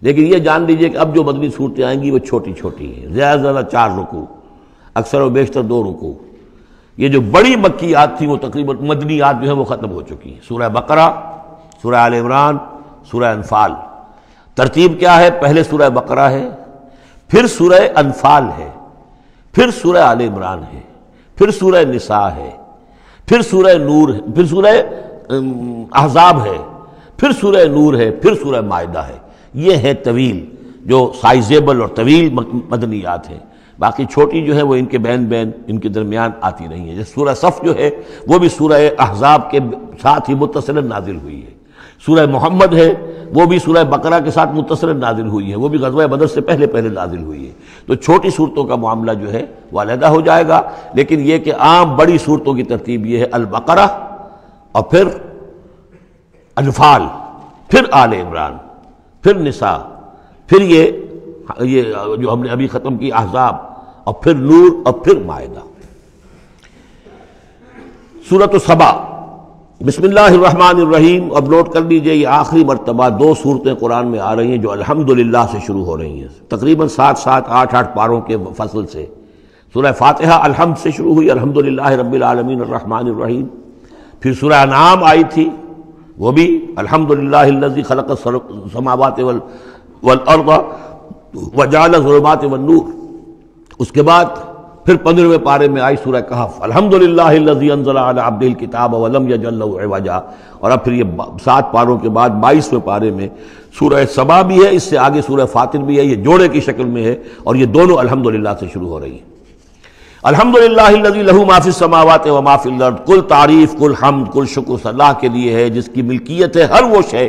لیکن یہ جان لیجئے کہ اب جو مدنی صورتیں آئیں گی وہ چھوٹی چھوٹی ہیں، زیادہ زیادہ 4 رکوع، اکثر و بیشتر 2 رکوع۔ یہ جو بڑی مکیات تھیں وہ تقریباً مدنیات جو ہیں وہ ختم ہو چکی ہیں۔ سورہ بقرہ، سورہ آل عمران، سورہ انفال۔ ترتیب کیا ہے؟ پہلے سورہ بقرہ ہے، پھر سورہ انفال ہے، پھر سورہ آل عمران ہے، پھر سورہ نساء ہے، پھر سورہ نور ہے، پھر سورہ احزاب ہے، پھر سورہ نور ہے، پھر سورہ مائدہ ہے۔ یہ ہے طویل، جو سائزیبل اور طویل مدنیات ہیں۔ باقی چھوٹی جو ہے وہ ان کے بین بین ان کے درمیان آتی رہی ہیں۔ جیسے سورہ صف جو ہے وہ بھی سورہ احزاب کے ساتھ ہی متصل نازل ہوئی ہے۔ سورہ محمد ہے وہ بھی سورہ بقرہ کے ساتھ متصل نازل ہوئی ہے، وہ بھی غزوہ بدر سے پہلے پہلے نازل ہوئی ہے۔ تو چھوٹی صورتوں کا معاملہ جو ہے وہ علیحدہ ہو جائے گا، لیکن یہ کہ عام بڑی صورتوں کی ترتیب یہ ہے البقرہ اور پھر انفال، پھر آل عمران، پھر نساء، پھر یہ جو ہم نے ابھی ختم کی احزاب، اور پھر نور، اور پھر مائدہ۔ سورۃ سبا، بسم اللہ الرحمن الرحیم۔ اب نوٹ کر لیجئے یہ آخری مرتبہ 2 صورتیں قرآن میں آ رہی ہیں جو الحمدللہ سے شروع ہو رہی ہیں، تقریباً 7 8 پاروں کے فصل سے۔ سورہ فاتحہ الحمد سے شروع ہوئی، الحمدللہ رب العالمین الرحمن الرحیم۔ پھر سورہ انعام آئی تھی، وہ بھی الحمدللہ الذی خلق السماوات والارض وجعل الظلمات والنور۔ اس کے بعد پھر 15ویں پارے میں آئی سورہ کہف، الحمدللہ الذی انزل علی عبدہ الکتاب ولم یجعل لہ عوجا۔ اور اب پھر یہ 7 پاروں کے بعد 22ویں پارے میں سورہ سبا بھی ہے، اس سے آگے سورہ فاطر بھی ہے، یہ جوڑے کی شکل میں ہے، اور یہ دونوں الحمدللہ سے شروع ہو رہی ہیں۔ الحمدللہ الذی لہ ما فی السماوات و ما فی الارض، کل تعریف، کل حمد، کل شکر اللہ کے لیے ہے جس کی ملکیت ہے ہر وہ شے،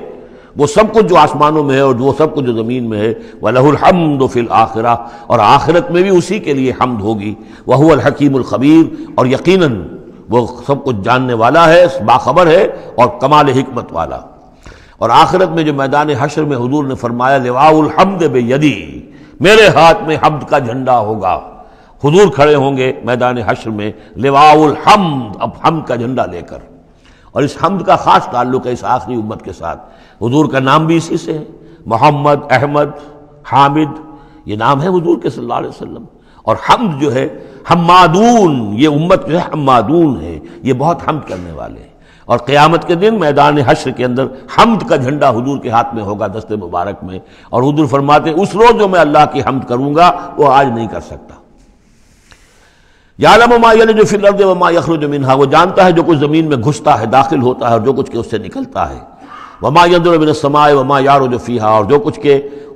وہ سب کچھ جو آسمانوں میں ہے اور وہ سب کچھ جو زمین میں ہے۔ وَلَهُ الْحَمْدُ فِي الْآخِرَةِ، اور آخرت میں بھی اسی کے لیے حمد ہوگی۔ وَهُوَ الْحَكِيمُ الْخَبِيرُ، اور یقیناً وہ سب کچھ جاننے والا ہے، باخبر ہے اور کمال حکمت والا۔ اور آخرت میں جو میدان حشر میں حضور نے فرمایا لِوَاءُ الْحَمْدِ بِيَدِي، میرے ہاتھ میں حمد کا جھنڈا ہوگا۔ حضور کھڑے ہوں گے میدان حشر میں لِوَاءُ الْحَمْد، اب حمد کا جھنڈا لے کر۔ اور اس حمد کا خاص تعلق ہے اس آخری امت کے ساتھ۔ حضور کا نام بھی اسی سے ہے، محمد، احمد، حامد، یہ نام ہے حضور کے صلی اللہ علیہ وسلم۔ اور حمد جو ہے حمادون، یہ امت جو ہے حمادون ہے، یہ بہت حمد کرنے والے ہیں۔ اور قیامت کے دن میدان حشر کے اندر حمد کا جھنڈا حضور کے ہاتھ میں ہوگا، دست مبارک میں۔ اور حضور فرماتے ہیں اس روز جو میں اللہ کی حمد کروں گا وہ آج نہیں کر سکتا۔ یعلم ما یلج فی الارض وما یخرج منها، وہ جانتا ہے جو کچھ زمین میں گھستا ہے، داخل ہوتا ہے، اور جو کچھ کہ اس سے نکلتا ہے، وما ينزل من السماء وما يعرج فيها، اور جو کچھ کہ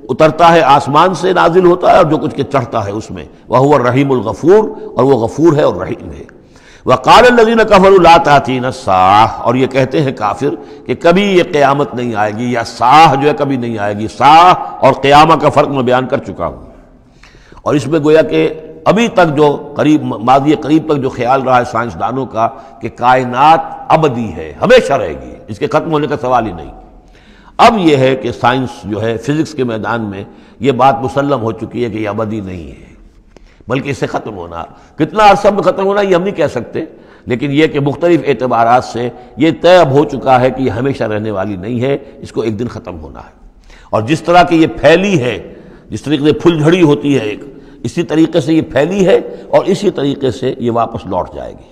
اترتا ہے آسمان سے نازل ہوتا ہے اور جو کچھ کہ چڑھتا ہے اس میں، وهو الرحیم الغفور، اور وہ غفور ہے اور رحیم ہے۔ وقال الذين كفروا لا تأتينا الساعة، اور یہ کہتے ہیں کافر کہ کبھی یہ قیامت نہیں آئے گی، یا ساعہ جو ہے کبھی نہیں آئے گی۔ ساعہ اور قیامت کا فرق میں بیان کر چکا ہوں، اور اس میں گویا کہ ابھی تک جو ماضی قریب تک جو خیال رہا ہے سائنسدانوں کا کہ کائنات ابدی ہے، ہمیشہ رہے گی، اس کے ختم ہونے کا سوال ہی نہیں۔ اب یہ ہے کہ سائنس جو ہے فزکس کے میدان میں یہ بات مسلم ہو چکی ہے کہ یہ ابدی نہیں ہے، بلکہ اس سے ختم ہونا، کتنا عرصہ میں ختم ہونا یہ ہم نہیں کہہ سکتے، لیکن یہ کہ مختلف اعتبارات سے یہ طے اب ہو چکا ہے کہ یہ ہمیشہ رہنے والی نہیں ہے، اس کو ایک دن ختم ہونا ہے۔ اور جس طرح کہ یہ پھیلی ہے، جس طریقے سے پھل جھڑی ہوتی ہے ایک، اسی طریقے سے یہ پھیلی ہے اور اسی طریقے سے یہ واپس لوٹ جائے گی۔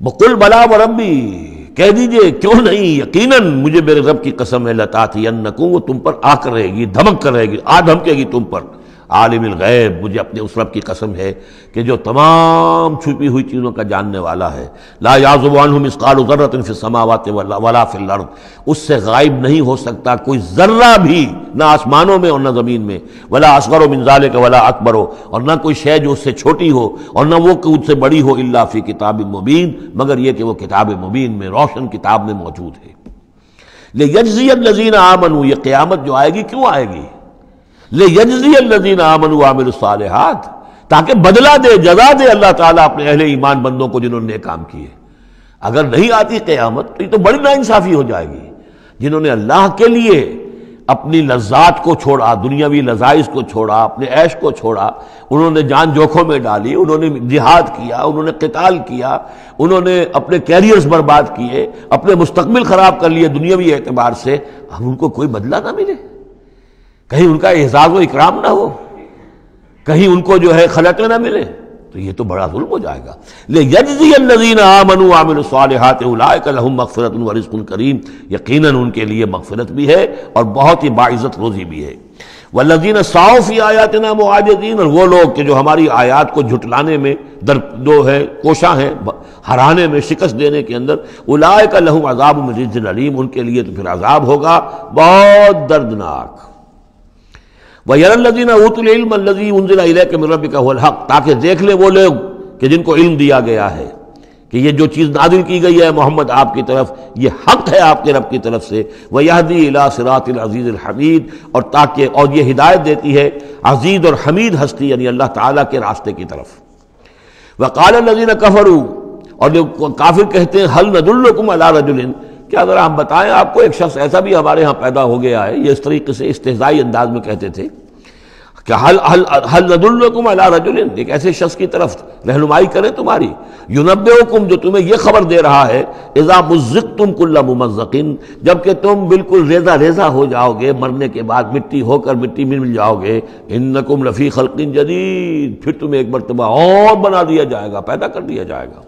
بقل بلا وربی، کہہ دیجئے کیوں نہیں، یقیناً مجھے میرے رب کی قسم ہے، لتاتینکم، وہ تم پر آ کر رہے گی، دھمک کر رہے گی، دھمکے گی تم پر۔ عالم الغیب، مجھے اپنے اس رب کی قسم ہے کہ جو تمام چھپی ہوئی چیزوں کا جاننے والا ہے۔ لا یعزب عنہ مثقال ذرۃ فی السماوات ولا فی الارض، اس سے غائب نہیں ہو سکتا کوئی ذرہ بھی، نہ آسمانوں میں اور نہ زمین میں، ولا اصغر من ذلک ولا اکبر، اور نہ کوئی شے جو اس سے چھوٹی ہو اور نہ وہ کہ اس سے بڑی ہو، الا فی کتاب مبین، مگر یہ کہ وہ کتاب مبین میں، روشن کتاب میں موجود ہے۔ لیجزی الذین آمنوا، یہ قیامت جو آئے گی کیوں آئے گی؟ لیجزی الذین آمنوا وعملوا الصالحات، تاکہ بدلہ دے، جزا دے اللہ تعالیٰ اپنے اہل ایمان بندوں کو جنہوں نے نیک کام کیے۔ اگر نہیں آتی قیامت تو یہ تو بڑی ناانصافی ہو جائے گی۔ جنہوں نے اللہ کے لیے اپنی لذات کو چھوڑا، دنیاوی لذائذ کو چھوڑا، اپنے عیش کو چھوڑا، انہوں نے جان جوکھوں میں ڈالی، انہوں نے جہاد کیا، انہوں نے قتال کیا، انہوں نے اپنے کیریئرز برباد کیے، اپنے مستقبل خراب کر لیے دنیاوی اعتبار سے، اب ان کو کوئی بدلہ نہ ملے، کہیں ان کا اعزاز و اکرام نہ ہو، کہیں ان کو جو ہے خلعتیں نہ ملے، تو یہ تو بڑا ظلم ہو جائے گا۔ لیجزی الذین آمنوا وعملوا الصالحات اولئک لہم مغفرۃ ورزق کریم، یقیناً ان کے لیے مغفرت بھی ہے اور بہت ہی باعزت روزی بھی ہے۔ والذین سعوا فی آیاتنا معاجزین، اور وہ لوگ کہ جو ہماری آیات کو جھٹلانے میں کوشاں ہیں، ہرانے میں، شکست دینے کے اندر، اولئک لہم عذاب من رجز علیم، ان کے لیے تو پھر عذاب ہوگا بہت دردناک۔ وَيَرَى الَّذِينَ أُوتُوا الْعِلْمَ الَّذِي أُنزِلَ إِلَيْكَ مِن رَّبِّكَ هُوَ الْحَقُّ، تاکہ دیکھ لے وہ لوگ کہ جن کو علم دیا گیا ہے کہ یہ جو چیز نازل کی گئی ہے محمد آپ کی طرف، یہ حق ہے آپ کے رب کی طرف سے۔ وَيَهْدِي إِلَى صِرَاطِ الْعَزِيزِ الْحَمِيدِ، اور یہ ہدایت دیتی ہے عزیز اور حمید ہستی یعنی اللہ تعالیٰ کے راستے کی طرف۔ وَقَالَ الَّذِينَ كَفَرُوا، اور جو کافر کہتے ہیں، هَلْ نَدُلُّكُمْ عَلَىٰ رَجُلٍ، کیا ذرا ہم بتائیں آپ کو ایک شخص ایسا بھی ہمارے ہاں پیدا ہو گیا ہے، یہ اس طریقے سے استہزائی انداز میں کہتے تھے کہ هل ندلکم علی رجل، ایک ایسے شخص کی طرف رہنمائی کریں تمہاری، ینبئکم، جو تمہیں یہ خبر دے رہا ہے، اذا مزقتم کل ممزق، جب کہ تم بالکل ریزہ ریزہ ہو جاؤ گے، مرنے کے بعد مٹی ہو کر مٹی میں مل جاؤ گے، انکم لفی خلق جدید، پھر تمہیں ایک مرتبہ اور بنا دیا جائے گا، پیدا کر دیا جائے گا۔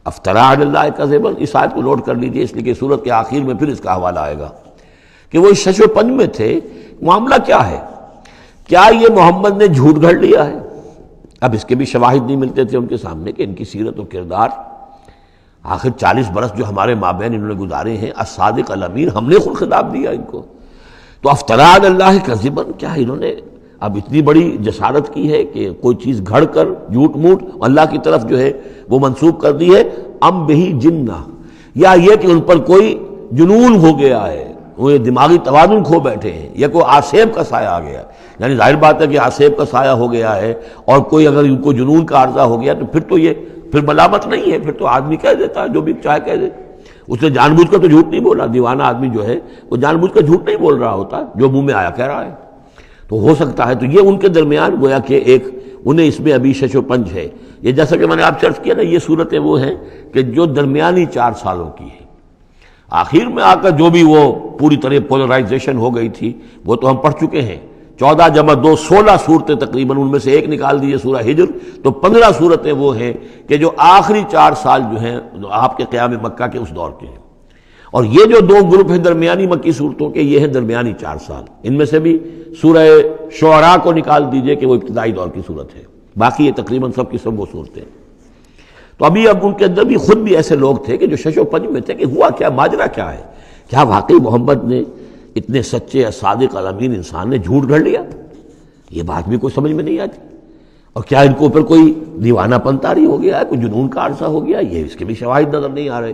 افترا علی اللہ کذبا، اس آیت کو نوٹ کر لیجئے، اس لیے کہ سورت کے آخر میں پھر اس کا حوالہ آئے گا کہ وہ شش و پنج میں تھے۔ معاملہ کیا ہے؟ کیا یہ محمد نے جھوٹ گھڑ لیا ہے؟ اب اس کے بھی شواہد نہیں ملتے تھے ان کے سامنے کہ ان کی سیرت و کردار، آخر 40 برس جو ہمارے مابین انہوں نے گزارے ہیں، الصادق الامین، ہم نے خود خطاب دیا ان کو۔ تو افترا علی اللہ کذبا، کیا انہوں نے اب اتنی بڑی جسارت کی ہے کہ کوئی چیز گھڑ کر جھوٹ موٹ اللہ کی طرف جو ہے وہ منسوب کر دی ہے؟ ام بہی جنہ، یا یہ کہ ان پر کوئی جنون ہو گیا ہے، وہ دماغی توازن کھو بیٹھے ہیں، یا کوئی آسیب کا سایہ آ گیا ہے۔ یعنی ظاہر بات ہے کہ آسیب کا سایہ ہو گیا ہے، اور کوئی اگر ان کو جنون کا عارضہ ہو گیا تو پھر تو یہ پھر ملامت نہیں ہے، پھر تو آدمی کہہ دیتا ہے جو بھی چاہے کہہ دے۔ اس نے جان بوجھ کر تو جھوٹ نہیں بولا، دیوانہ آدمی جو ہے وہ جان بوجھ کر جھوٹ نہیں بول رہا ہوتا، جو منہ میں آیا کہہ رہا ہے۔ تو ہو سکتا ہے تو یہ ان کے درمیان گویا کہ ایک انہیں اس میں ابھی شش و پنج ہے۔ یہ جیسا کہ میں نے آپ چرچ کیا نا، یہ صورتیں وہ ہیں کہ جو درمیانی 4 سالوں کی ہیں، آخر میں آ کر جو بھی وہ پوری طرح پولرائزیشن ہو گئی تھی وہ تو ہم پڑھ چکے ہیں۔ 14 جمع 2 16 صورتیں تقریباً، ان میں سے ایک نکال دیجیے سورہ ہجر، تو 15 صورتیں وہ ہیں کہ جو آخری 4 سال جو ہیں آپ کے قیام مکہ کے اس دور کے ہیں۔ اور یہ جو 2 گروپ ہیں درمیانی مکی صورتوں کے، یہ ہیں درمیانی 4 سال۔ ان میں سے بھی سورہ شعراء کو نکال دیجئے کہ وہ ابتدائی دور کی صورت ہے، باقی یہ تقریباً سب کی سب وہ صورتیں ہیں۔ تو اب ان کے اندر بھی خود بھی ایسے لوگ تھے کہ جو شش و پنج میں تھے کہ ہوا کیا، ماجرا کیا ہے، کیا واقعی محمد نے اتنے سچے صادق الامین انسان نے جھوٹ گھڑ لیا؟ یہ بات بھی کوئی سمجھ میں نہیں آتی، اور کیا ان کو اوپر کوئی دیوانہ پن طاری ہو گیا ہے، کوئی جنون کا عرصہ ہو گیا، یہ اس کے بھی شواہد نظر نہیں آ رہے۔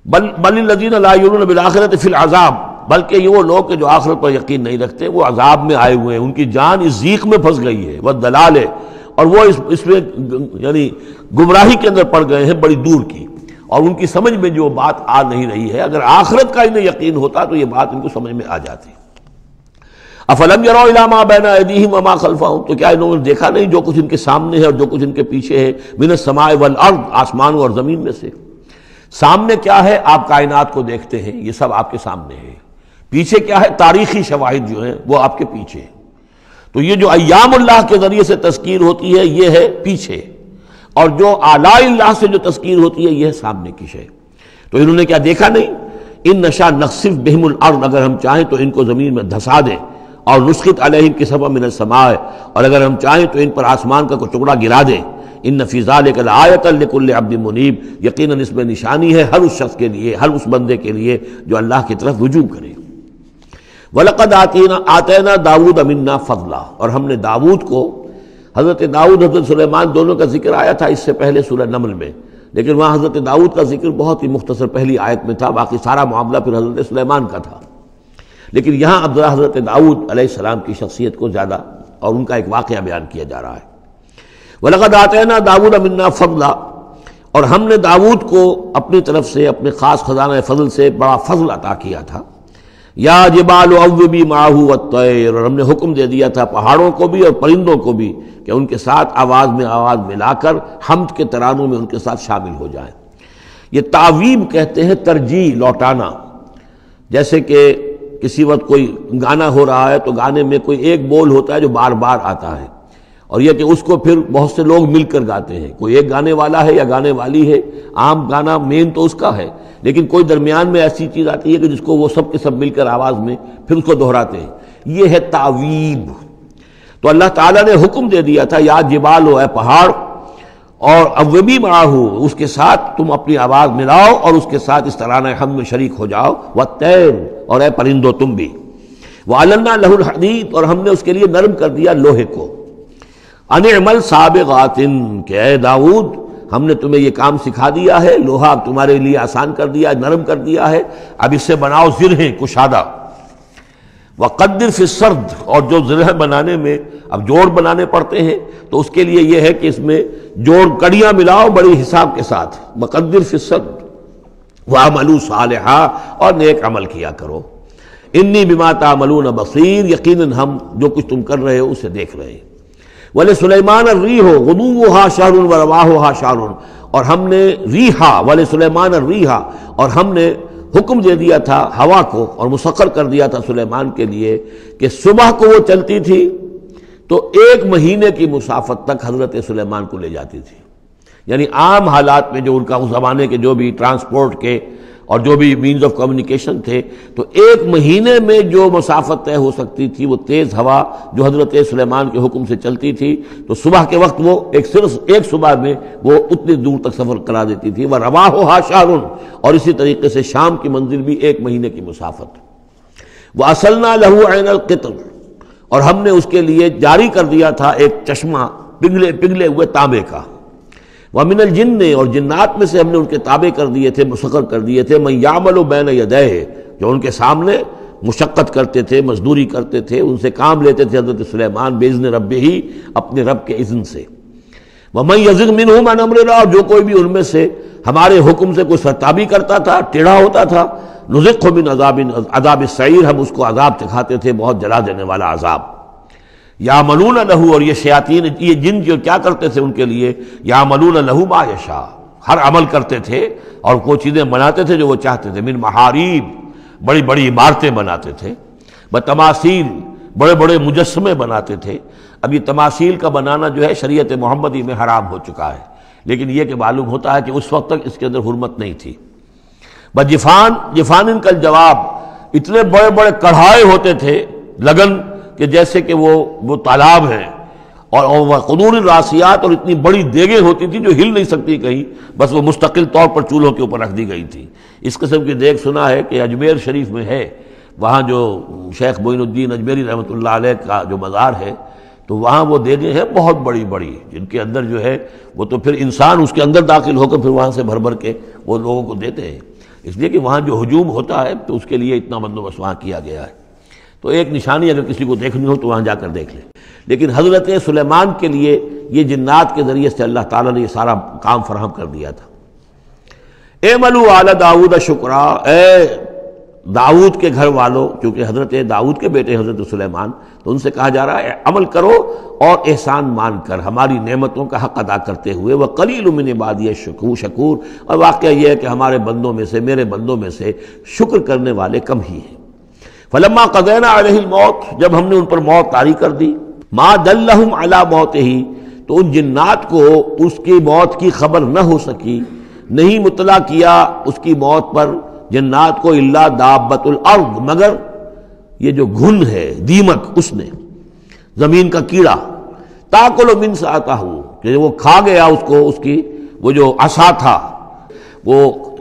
بل الذین لا یؤمنون بالآخرۃ فی العذاب، بلکہ یہ وہ لوگ کہ جو آخرت پر یقین نہیں رکھتے وہ عذاب میں آئے ہوئے ہیں، ان کی جان اس ضیق میں پھنس گئی ہے، والضلال ہے، اور وہ اس میں یعنی گمراہی کے اندر پڑ گئے ہیں بڑی دور کی، اور ان کی سمجھ میں جو بات آ نہیں رہی ہے، اگر آخرت کا انہیں یقین ہوتا تو یہ بات ان کو سمجھ میں آ جاتی۔ افلم یروا الی ما بین ایدیہم وما خلفہم، تو کیا انہوں نے دیکھا نہیں جو کچھ ان کے سامنے ہے اور جو کچھ ان کے پیچھے ہے، من السماء والارض، آسمانوں اور زمین میں سے۔ سامنے کیا ہے؟ آپ کائنات کو دیکھتے ہیں، یہ سب آپ کے سامنے ہے۔ پیچھے کیا ہے؟ تاریخی شواہد جو ہیں وہ آپ کے پیچھے ہیں۔ تو یہ جو ایام اللہ کے ذریعے سے تذکیر ہوتی ہے یہ ہے پیچھے، اور جو آلاء اللہ سے جو تذکیر ہوتی ہے یہ ہے سامنے کی شے۔ تو انہوں نے کیا دیکھا نہیں؟ ان نشاء نخسف بہم الارض، اگر ہم چاہیں تو ان کو زمین میں دھسا دیں، اور نسقط علیہم کسفا من السماء، اور اگر ہم چاہیں تو ان پر آسمان کا کوئی ٹکڑا گرا دیں۔ ان فی ذلک لآیۃ لکل عبد منیب، یقیناً اس میں نشانی ہے ہر اس شخص کے لیے، ہر اس بندے کے لیے جو اللہ کی طرف رجوع کرے۔ وَلَقَدْ آتَيْنَا داؤد مِنَّا فَضْلًا، اور ہم نے داؤد کو، حضرت داؤد حضرت سلیمان دونوں کا ذکر آیا تھا اس سے پہلے سورہ نمل میں، لیکن وہاں حضرت داؤد کا ذکر بہت ہی مختصر پہلی آیت میں تھا، باقی سارا معاملہ پھر حضرت سلیمان کا تھا۔ لیکن یہاں اب ذرا حضرت داؤد علیہ السلام کی شخصیت کو زیادہ اور ان کا ایک واقعہ بیان کیا جا رہا ہے۔ وَلَقَدْ آتَيْنَا داؤد مِنَّا فَضْلًا، اور ہم نے داؤد کو اپنی طرف سے اپنے خاص خزانہ فضل سے بڑا فضل عطا کیا تھا۔ یا جبال اوبی معہ والطیر، اور ہم نے حکم دے دیا تھا پہاڑوں کو بھی اور پرندوں کو بھی کہ ان کے ساتھ آواز میں آواز ملا کر حمد کے ترانوں میں ان کے ساتھ شامل ہو جائیں۔ یہ تعویب کہتے ہیں ترجیح، لوٹانا۔ جیسے کہ کسی وقت کوئی گانا ہو رہا ہے تو گانے میں کوئی ایک بول ہوتا ہے جو بار بار آتا ہے، اور یہ کہ اس کو پھر بہت سے لوگ مل کر گاتے ہیں، کوئی ایک گانے والا ہے یا گانے والی ہے، عام گانا مین تو اس کا ہے، لیکن کوئی درمیان میں ایسی چیز آتی ہے کہ جس کو وہ سب کے سب مل کر آواز میں پھر اس کو دہراتے ہیں، یہ ہے تعویب۔ تو اللہ تعالیٰ نے حکم دے دیا تھا یا جبال ہو، اے پہاڑ، اور اوبی معاہو، اس کے ساتھ تم اپنی آواز ملاؤ اور اس کے ساتھ اس ترانہ حمد میں شریک ہو جاؤ، والطیر، اور اے پرندو تم بھی، وَعَلَنَّا لَهُ الْحَدِيدَ، اور ہم نے اس کے لیے نرم کر دیا لوہے کو، ان اعمل سابغات، کہ اے داؤد ہم نے تمہیں یہ کام سکھا دیا ہے، لوہا اب تمہارے لیے آسان کر دیا ہے، نرم کر دیا ہے، اب اس سے بناؤ زرہیں کشادہ، وقدر فی السرد، اور جو زرہ بنانے میں اب جوڑ بنانے پڑتے ہیں تو اس کے لیے یہ ہے کہ اس میں جوڑ کڑیاں ملاؤ بڑی حساب کے ساتھ، وقدر فی السرد وَعَمَلُوا صَالِحًا، اور نیک عمل کیا کرو، انی بما تعملون بصیر، یقیناً ہم جو کچھ تم کر رہے ہو اسے دیکھ رہے ہیں۔ وَلِسُلَيْمَانَ الرِّيحُ غُدُوُّهَا شَهْرٌ وَرَوَاحُهَا شَهْرٌ، اور ہم نے ریحا، وَلِسُلَيْمَانَ الرِّيحَ، اور ہم نے حکم دے دیا تھا ہوا کو اور مسخر کر دیا تھا سلیمان کے لیے کہ صبح کو وہ چلتی تھی تو 1 مہینے کی مسافت تک حضرت سلیمان کو لے جاتی تھی، یعنی عام حالات میں جو ان کا اس زمانے کے جو بھی ٹرانسپورٹ کے اور جو بھی مینز آف کمیونیکیشن تھے، تو 1 مہینے میں جو مسافت طے ہو سکتی تھی وہ تیز ہوا جو حضرت سلیمان کے حکم سے چلتی تھی، تو صبح کے وقت وہ صرف ایک صبح میں وہ اتنی دور تک سفر کرا دیتی تھی۔ وَرَوَاحُهَا شَهْرٌ، اور اسی طریقے سے شام کی منزل بھی 1 مہینے کی مسافت۔ وَأَصَلْنَا لَهُ عَيْنَ الْقِطْرِ، اور ہم نے اس کے لیے جاری کر دیا تھا ایک چشمہ پگھلے ہوئے تانبے کا۔ وَمِنَ الْجِنِّ، اور جنات میں سے ہم نے ان کے تابع کر دیے تھے، مسخر کر دیے تھے، مَن يَعْمَلُ بَيْنَ يَدَيْهِ، جو ان کے سامنے مشقت کرتے تھے، مزدوری کرتے تھے، ان سے کام لیتے تھے حضرت سلیمان بِإِذْنِ رَبِّهِ، اپنے رب کے اذن سے۔ وَمَن يَزِغْ مِنْهُمْ عَنْ أَمْرِنَا، اور جو کوئی بھی ان میں سے ہمارے حکم سے کوئی سرتابی کرتا تھا، ٹیڑھا ہوتا تھا، نُذِقْهُ مِنْ عَذَابِ السَّعِيرِ، ہم اس کو عذاب چکھاتے تھے، بہت جلا دینے والا عذاب۔ یعملون لہ، اور یہ شیاطین، یہ جن جو کیا کرتے تھے ان کے لیے، یعملون لہ ما یشاء، ہر عمل کرتے تھے اور وہ چیزیں بناتے تھے جو وہ چاہتے تھے، من محاریب، بڑی بڑی عمارتیں بناتے تھے، بتماثیل، بڑے بڑے مجسمے بناتے تھے۔ اب یہ تماثیل کا بنانا جو ہے شریعت محمدی میں حرام ہو چکا ہے، لیکن یہ کہ معلوم ہوتا ہے کہ اس وقت تک اس کے اندر حرمت نہیں تھی۔ جفان کا جواب، اتنے بڑے بڑے کڑھائے ہوتے تھے لگن کہ جیسے کہ وہ تالاب ہیں، اور قدور الراسیات، اور اتنی بڑی دیگیں ہوتی تھی جو ہل نہیں سکتی کہیں، بس وہ مستقل طور پر چولہوں کے اوپر رکھ دی گئی تھی۔ اس قسم کی دیگ سنا ہے کہ اجمیر شریف میں ہے، وہاں جو شیخ معین الدین اجمیری رحمۃ اللہ علیہ کا جو مزار ہے، تو وہاں وہ دیگیں ہیں بہت بڑی بڑی، جن کے اندر جو ہے وہ تو پھر انسان اس کے اندر داخل ہو کر پھر وہاں سے بھر بھر کے وہ لوگوں کو دیتے ہیں، اس لیے کہ وہاں جو ہجوم ہوتا ہے تو اس کے لیے اتنا بندوبست وہاں کیا گیا ہے۔ تو ایک نشانی اگر کسی کو دیکھنی ہو تو وہاں جا کر دیکھ لے۔ لیکن حضرت سلیمان کے لیے یہ جنات کے ذریعے سے اللہ تعالیٰ نے یہ سارا کام فراہم کر دیا تھا۔ اعملوا آل داؤد شکرا، اے داؤد کے گھر والوں، کیونکہ حضرت داؤد کے بیٹے حضرت سلیمان، تو ان سے کہا جا رہا ہے عمل کرو اور احسان مان کر ہماری نعمتوں کا حق ادا کرتے ہوئے، وقلیل من عبادی الشکور، اور واقعہ یہ ہے کہ ہمارے بندوں میں سے، میرے بندوں میں سے شکر کرنے والے کم ہی ہیں۔ فلما قضینا علیہ الموت، جب ہم نے ان پر موت طاری کر دی، ما دلہم علی موتہ، تو ان جنات کو اس کی موت کی خبر نہ ہو سکی، نہیں مطلع کیا اس کی موت پر جنات کو، الا دابۃ الارض، مگر یہ جو گھن ہے دیمک، اس نے، زمین کا کیڑا، تاکل من ساعتہ، کہ وہ کھا گیا اس کو، اس کی وہ جو عصا تھا، وہ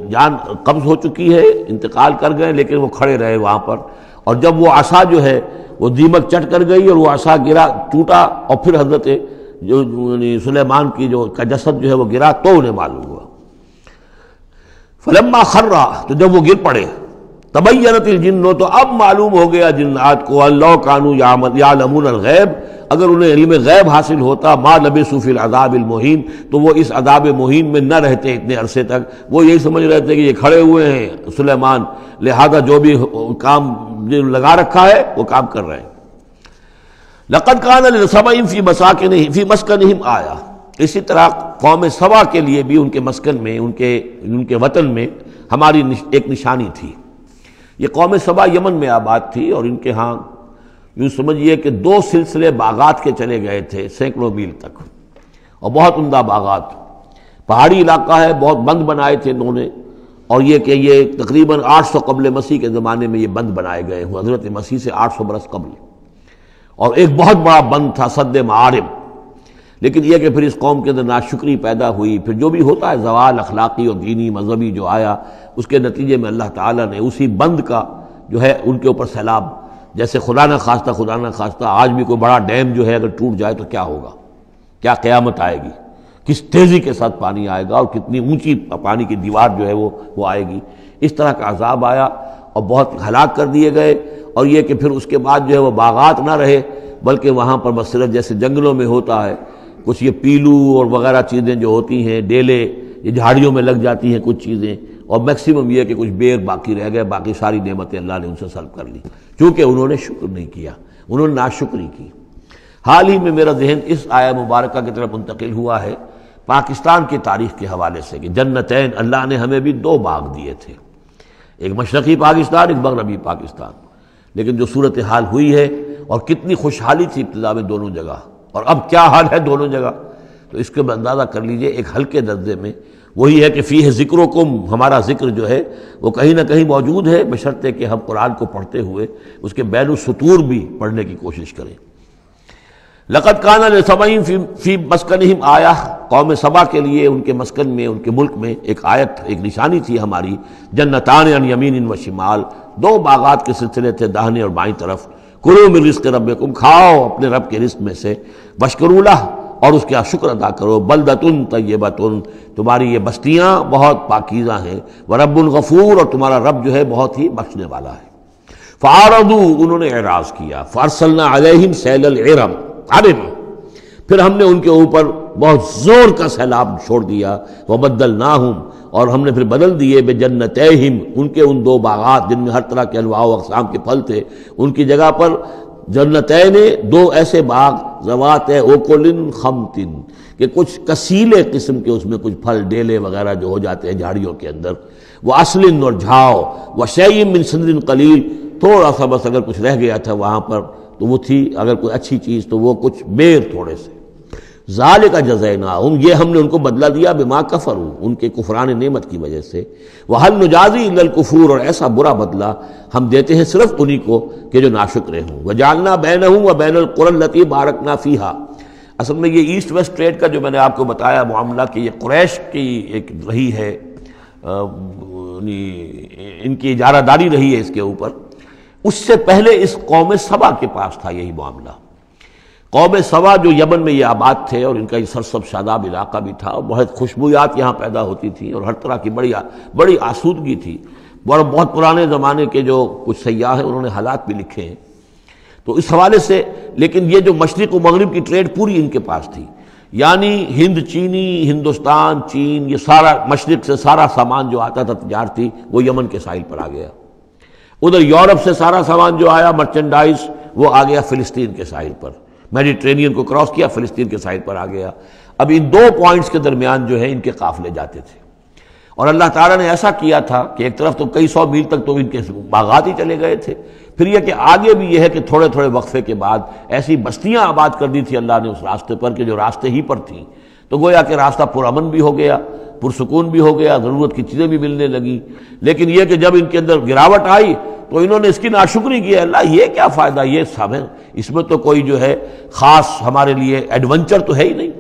جان قبض ہو چکی ہے، انتقال کر گئے، لیکن وہ کھڑے رہے وہاں پر، اور جب وہ عصا جو ہے وہ دیمک چٹ کر گئی اور وہ عصا گرا، ٹوٹا، اور پھر حضرت جو سلیمان کی جو کا جسد جو ہے وہ گرا، تو انہیں معلوم ہوا۔ فلما خرّا، تو جب وہ گر پڑے، تبینت الجن، تو اب معلوم ہو گیا جنات کو، اللہ کانوا یعلمون الغیب، اگر انہیں علم غیب حاصل ہوتا، ما لبثوا فی العذاب المہین، تو وہ اس عذاب مہین میں نہ رہتے اتنے عرصے تک۔ وہ یہی سمجھ رہے تھے کہ یہ کھڑے ہوئے ہیں سلیمان، لہذا جو بھی کام لگا رکھا ہے وہ کام کر رہے ہیں۔ لقد کان لسبع فی مسکنہم آیہ، اسی طرح قوم سبا کے لیے بھی ان کے مسکن میں، ان کے وطن میں ہماری ایک نشانی تھی۔ یہ قوم سبا یمن میں آباد تھی، اور ان کے ہاں یوں سمجھیے کہ 2 سلسلے باغات کے چلے گئے تھے سینکڑوں میل تک، اور بہت عمدہ باغات، پہاڑی علاقہ ہے، بہت بند بنائے تھے انہوں نے، اور یہ کہ یہ تقریباً 800 قبل مسیح کے زمانے میں یہ بند بنائے گئے ہوں، حضرت مسیح سے 800 برس قبل، اور ایک بہت بڑا بند تھا سد معارب۔ لیکن یہ کہ پھر اس قوم کے اندر ناشکری پیدا ہوئی، پھر جو بھی ہوتا ہے زوال اخلاقی اور دینی مذہبی جو آیا، اس کے نتیجے میں اللہ تعالیٰ نے اسی بند کا جو ہے ان کے اوپر سیلاب، جیسے خدا نہ خواستہ آج بھی کوئی بڑا ڈیم جو ہے اگر ٹوٹ جائے تو کیا ہوگا، کیا قیامت آئے گی، کس تیزی کے ساتھ پانی آئے گا، اور کتنی اونچی پانی کی دیوار جو ہے وہ آئے گی، اس طرح کا عذاب آیا اور بہت ہلاک کر دیے گئے۔ اور یہ کہ پھر اس کے بعد جو ہے وہ باغات نہ رہے، بلکہ وہاں پر بس صرف جیسے جنگلوں میں ہوتا ہے کچھ یہ پیلو اور وغیرہ چیزیں جو ہوتی ہیں، ڈیلے، یہ جھاڑیوں میں لگ جاتی ہیں کچھ چیزیں، اور میکسیمم یہ کہ کچھ بیر باقی رہ گئے، باقی ساری نعمتیں اللہ نے ان سے سلب کر لی، چونکہ انہوں نے شکر نہیں کیا، انہوں نے ناشکری کی۔ حال ہی میں میرا ذہن اس آیہ مبارکہ کی طرف منتقل ہوا ہے پاکستان کی تاریخ کے حوالے سے، کہ جنتین، اللہ نے ہمیں بھی 2 باغ دیے تھے، ایک مشرقی پاکستان، ایک مغربی پاکستان، لیکن جو صورتحال ہوئی ہے، اور کتنی خوشحالی تھی ابتدا میں دونوں جگہ، اور اب کیا حال ہے دونوں جگہ، تو اس کے اندازہ کر لیجئے ایک ہلکے درجے میں وہی ہے کہ فیہ ذکرکم، ہمارا ذکر جو ہے وہ کہیں نہ کہیں موجود ہے، بشرطے کہ ہم قرآن کو پڑھتے ہوئے اس کے بین السطور بھی پڑھنے کی کوشش کریں۔ لقد کان لسبع فی مسکنہم آیہ، قوم سبا کے لیے ان کے مسکن میں، ان کے ملک میں ایک آیت، ایک نشانی تھی ہماری، جنتان عن یمین و شمال، 2 باغات کے سلسلے تھے داہنے اور بائیں طرف، کلوا من رزق ربکم، کھاؤ اپنے رب کے رزق میں سے، واشکروا لہ، اور اس کا شکر ادا کرو، بلدۃ طیبۃ، تمہاری یہ بستیاں بہت پاکیزہ ہیں، ورب غفور، اور تمہارا رب جو ہے بہت ہی بخشنے والا ہے۔ فاعرضوا، انہوں نے اعراض کیا، فارسلنا علیہم سیل العرم، پھر ہم نے ان کے اوپر بہت زور کا سیلاب چھوڑ دیا، وبدلناہم، اور ہم نے پھر بدل دیے، بجنتیہم، ان کے ان 2 باغات جن میں ہر طرح کے انواع و اقسام کے پھل تھے، ان کی جگہ پر جنتین، 2 ایسے باغ، ذوات اکل خمط، کہ کچھ کسیلے قسم کے اس میں کچھ پھل ڈیلے وغیرہ جو ہو جاتے ہیں جھاڑیوں کے اندر، وَأَصْلٍ، اور جھاؤ، وَشَيْءٍ مِّن سِدْرٍ قَلِيلٍ، تھوڑا سا بس اگر کچھ رہ گیا تھا وہاں پر تو وہ تھی اگر کوئی اچھی چیز تو وہ کچھ بیر تھوڑے سے۔ ذالک جزیناہم، یہ ہم نے ان کو بدلہ دیا بما کفروا، ان کے کفران نعمت کی وجہ سے، وہل نجازی الا الکفور، اور ایسا برا بدلہ ہم دیتے ہیں صرف انہی کو کہ جو ناشکرے ہوں، وجعلنا بینہم وبین القری التی بارکنا فیہا، اصل میں یہ ایسٹ ویسٹ ٹریڈ کا جو میں نے آپ کو بتایا معاملہ کہ یہ قریش کی ایک رہی ہے، ان کی اجارہ داری رہی ہے اس کے اوپر، اس سے پہلے اس قوم سبا کے پاس تھا یہی معاملہ۔ قوم سبا جو یمن میں یہ آباد تھے اور ان کا یہ سرسب شاداب علاقہ بھی تھا، بہت خوشبویات یہاں پیدا ہوتی تھیں اور ہر طرح کی بڑی آسودگی تھی، اور بہت پرانے زمانے کے جو کچھ سیاح ہیں انہوں نے حالات بھی لکھے ہیں۔ تو اس حوالے سے لیکن یہ جو مشرق و مغرب کی ٹریڈ پوری ان کے پاس تھی، یعنی ہند چینی، ہندوستان چین، یہ سارا مشرق سے سارا سامان جو آتا تھا تجارتی وہ یمن کے ساحل پر آ گیا۔ ادھر یورپ سے سارا سامان جو آیا مرچنڈائز وہ آ گیا فلسطین کے ساحل پر، میڈیٹرینین کو کراس کیا فلسطین کے ساحل پر آ گیا۔ اب ان دو پوائنٹس کے درمیان جو ہے ان کے قافلے جاتے تھے، اور اللہ تعالیٰ نے ایسا کیا تھا کہ ایک طرف تو کئی سو میل تک تو ان کے باغات ہی چلے گئے تھے، پھر یہ کہ آگے بھی یہ ہے کہ تھوڑے تھوڑے وقفے کے بعد ایسی بستیاں آباد کر دی تھی اللہ نے اس راستے پر کہ جو راستے ہی پر تھیں، تو گویا کہ راستہ پرامن بھی ہو گیا، پرسکون بھی ہو گیا، ضرورت کی چیزیں بھی ملنے لگیں۔ لیکن یہ کہ جب ان کے اندر گراوٹ آئی تو انہوں نے اس کی ناشکری کی، اللہ یہ کیا فائدہ، یہ سب ہے، اس میں تو کوئی جو ہے خاص ہمارے لیے ایڈونچر تو ہے ہی نہیں،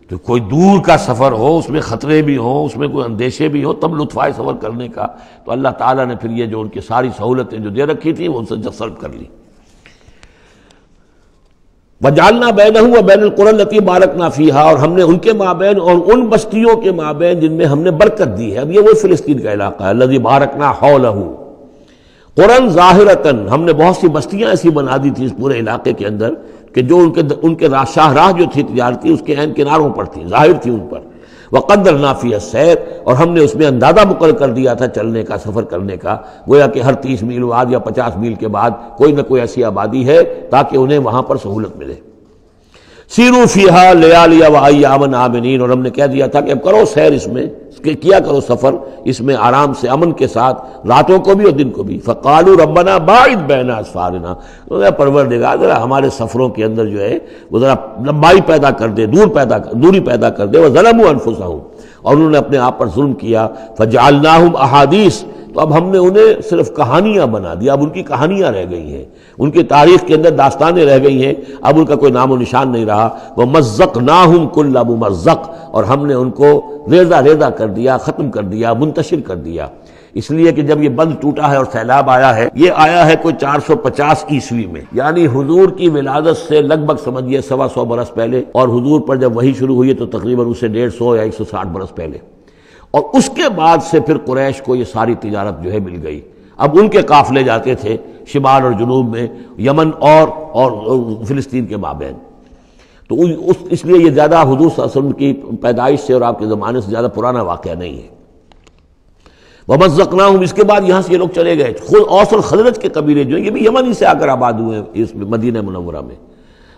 تو کوئی دور کا سفر ہو اس میں خطرے بھی ہوں، اس میں کوئی اندیشے بھی ہوں، تب لطف آئے سفر کرنے کا۔ تو اللہ تعالیٰ نے پھر یہ جو ان کی ساری سہولتیں جو دے رکھی تھیں وہ ان سے سلب کر لی۔ وَجَعَلْنَا بَيْنَهُ وَبَيْنَ الْقُرَى الَّتِي بَارَكْنَا فِيهَا، اور ہم نے ان کے مابین اور ان بستیوں کے مابین جن میں ہم نے برکت دی ہے، اب یہ وہ فلسطین کا علاقہ ہے، الَّذِي بَارَكْنَا حَوْلَهُ قُرًى ظَاهِرَةً، ہم نے بہت سی بستیاں ایسی بنا دی تھی اس پورے علاقے کے اندر کہ جو ان کے شاہراہ جو تھی تجارتی اس کے عین کناروں پر تھی، ظاہر تھی ان پر۔ وَقَدَّرْنَا فِيهَا السَّيْرَ، اور ہم نے اس میں اندازہ مقرر کر دیا تھا چلنے کا، سفر کرنے کا، گویا کہ ہر 30 میل بعد یا 50 میل کے بعد کوئی نہ کوئی ایسی آبادی ہے تاکہ انہیں وہاں پر سہولت ملے۔ سیروا فیہا لیالی وایاما آمنین، اور ہم نے کہہ دیا تھا کہ اب کرو سیر اس میں، کیا کرو سفر اس میں آرام سے، امن کے ساتھ، راتوں کو بھی اور دن کو بھی۔ فقالوا ربنا باعد بین اسفارنا، پروردگار ذرا ہمارے سفروں کے اندر جو ہے وہ ذرا لمبائی پیدا کر دے، دوری پیدا کر دے۔ وظلموا انفسہم، اور انہوں نے اپنے آپ پر ظلم کیا۔ فجعلناہم احادیث، تو اب ہم نے انہیں صرف کہانیاں بنا دیا، اب ان کی کہانیاں رہ گئی ہیں، ان کی تاریخ کے اندر داستانیں رہ گئی ہیں، اب ان کا کوئی نام و نشان نہیں رہا۔ وَمَزَّقْنَاهُمْ كُلَّ مُمَزَّقٍ، اور ہم نے ان کو ریزہ ریزہ کر دیا، ختم کر دیا، منتشر کر دیا، اس لیے کہ جب یہ بند ٹوٹا ہے اور سیلاب آیا ہے، یہ آیا ہے کوئی 450 عیسوی میں، یعنی حضور کی ولادت سے لگ بھگ سمجھیے 125 برس پہلے، اور حضور پر جب وحی شروع ہوئی تو تقریباً اسے 150 یا 160 برس پہلے، اور اس کے بعد سے پھر قریش کو یہ ساری تجارت جو ہے مل گئی۔ اب ان کے قافلے جاتے تھے شمال اور جنوب میں، یمن اور فلسطین کے مابین، تو اس لیے یہ زیادہ حضور صلی اللہ علیہ وسلم کی پیدائش سے اور آپ کے زمانے سے زیادہ پرانا واقعہ نہیں ہے۔ وَمَزَّقْنَاهُمْ، اس کے بعد یہاں سے یہ لوگ چلے گئے، خود اوس اور خزرج کے قبیلے جو ہیں یہ بھی یمن ہی سے آ کر آباد ہوئے ہیں اس مدینہ منورہ میں،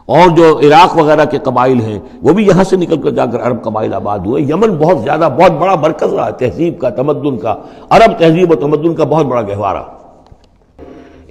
اور جو عراق وغیرہ کے قبائل ہیں وہ بھی یہاں سے نکل کر جا کر عرب قبائل آباد ہوئے۔ یمن بہت زیادہ بہت بڑا مرکز رہا تہذیب کا، تمدن کا، عرب تہذیب و تمدن کا بہت بڑا گہوارہ۔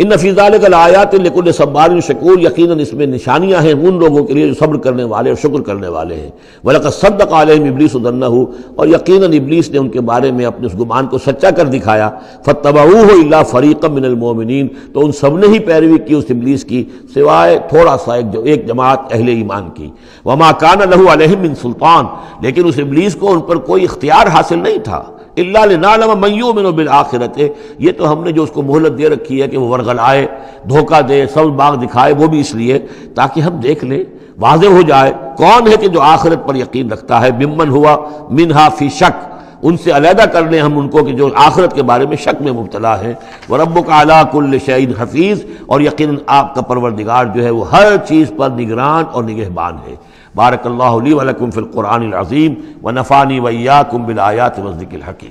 ان فی ذلک لآیات لکل صبار شکور، یقیناً اس میں نشانیاں ہیں ان لوگوں کے لیے جو صبر کرنے والے اور شکر کرنے والے ہیں۔ وَلَقَدْ صَدَّقَ عَلَيْهِمْ إِبْلِيسُ ظَنَّهُ، اور یقیناً ابلیس نے ان کے بارے میں اپنے اس گمان کو سچا کر دکھایا۔ فَاتَّبَعُوهُ إِلَّا فَرِيقًا مِّنَ الْمُؤْمِنِينَ، تو ان سب نے ہی پیروی کی اس ابلیس کی سوائے تھوڑا سا ایک جماعت اہل ایمان کی۔ وَمَا كَانَ لَهُ عَلَيْهِمْ مِّن سُلطان، لیکن اس ابلیس کو ان پر کوئی اختیار حاصل نہیں تھا۔ الا لنعلم من یؤمن بالآخرۃ، یہ تو ہم نے جو اس کو مہلت دے رکھی ہے کہ وہ ورغلائے، دھوکہ دے، سبز باغ دکھائے، وہ بھی اس لیے تاکہ ہم دیکھ لیں، واضح ہو جائے کون ہے کہ جو آخرت پر یقین رکھتا ہے، ممن ہوا منہا فی شک، ان سے علیحدہ کر لیں ہم ان کو کہ جو آخرت کے بارے میں شک میں مبتلا ہے۔ وَرَبُّكَ عَلَىٰ كُلِّ شَيْءٍ حَفِيظٌ، اور یقیناً آپ کا پروردگار جو ہے وہ ہر چیز پر نگران اور نگہبان ہے۔ بارک اللہ لی ولکم فی القرآن العظیم ونفعنی وإیاکم بالآیات والذکر الحکیم۔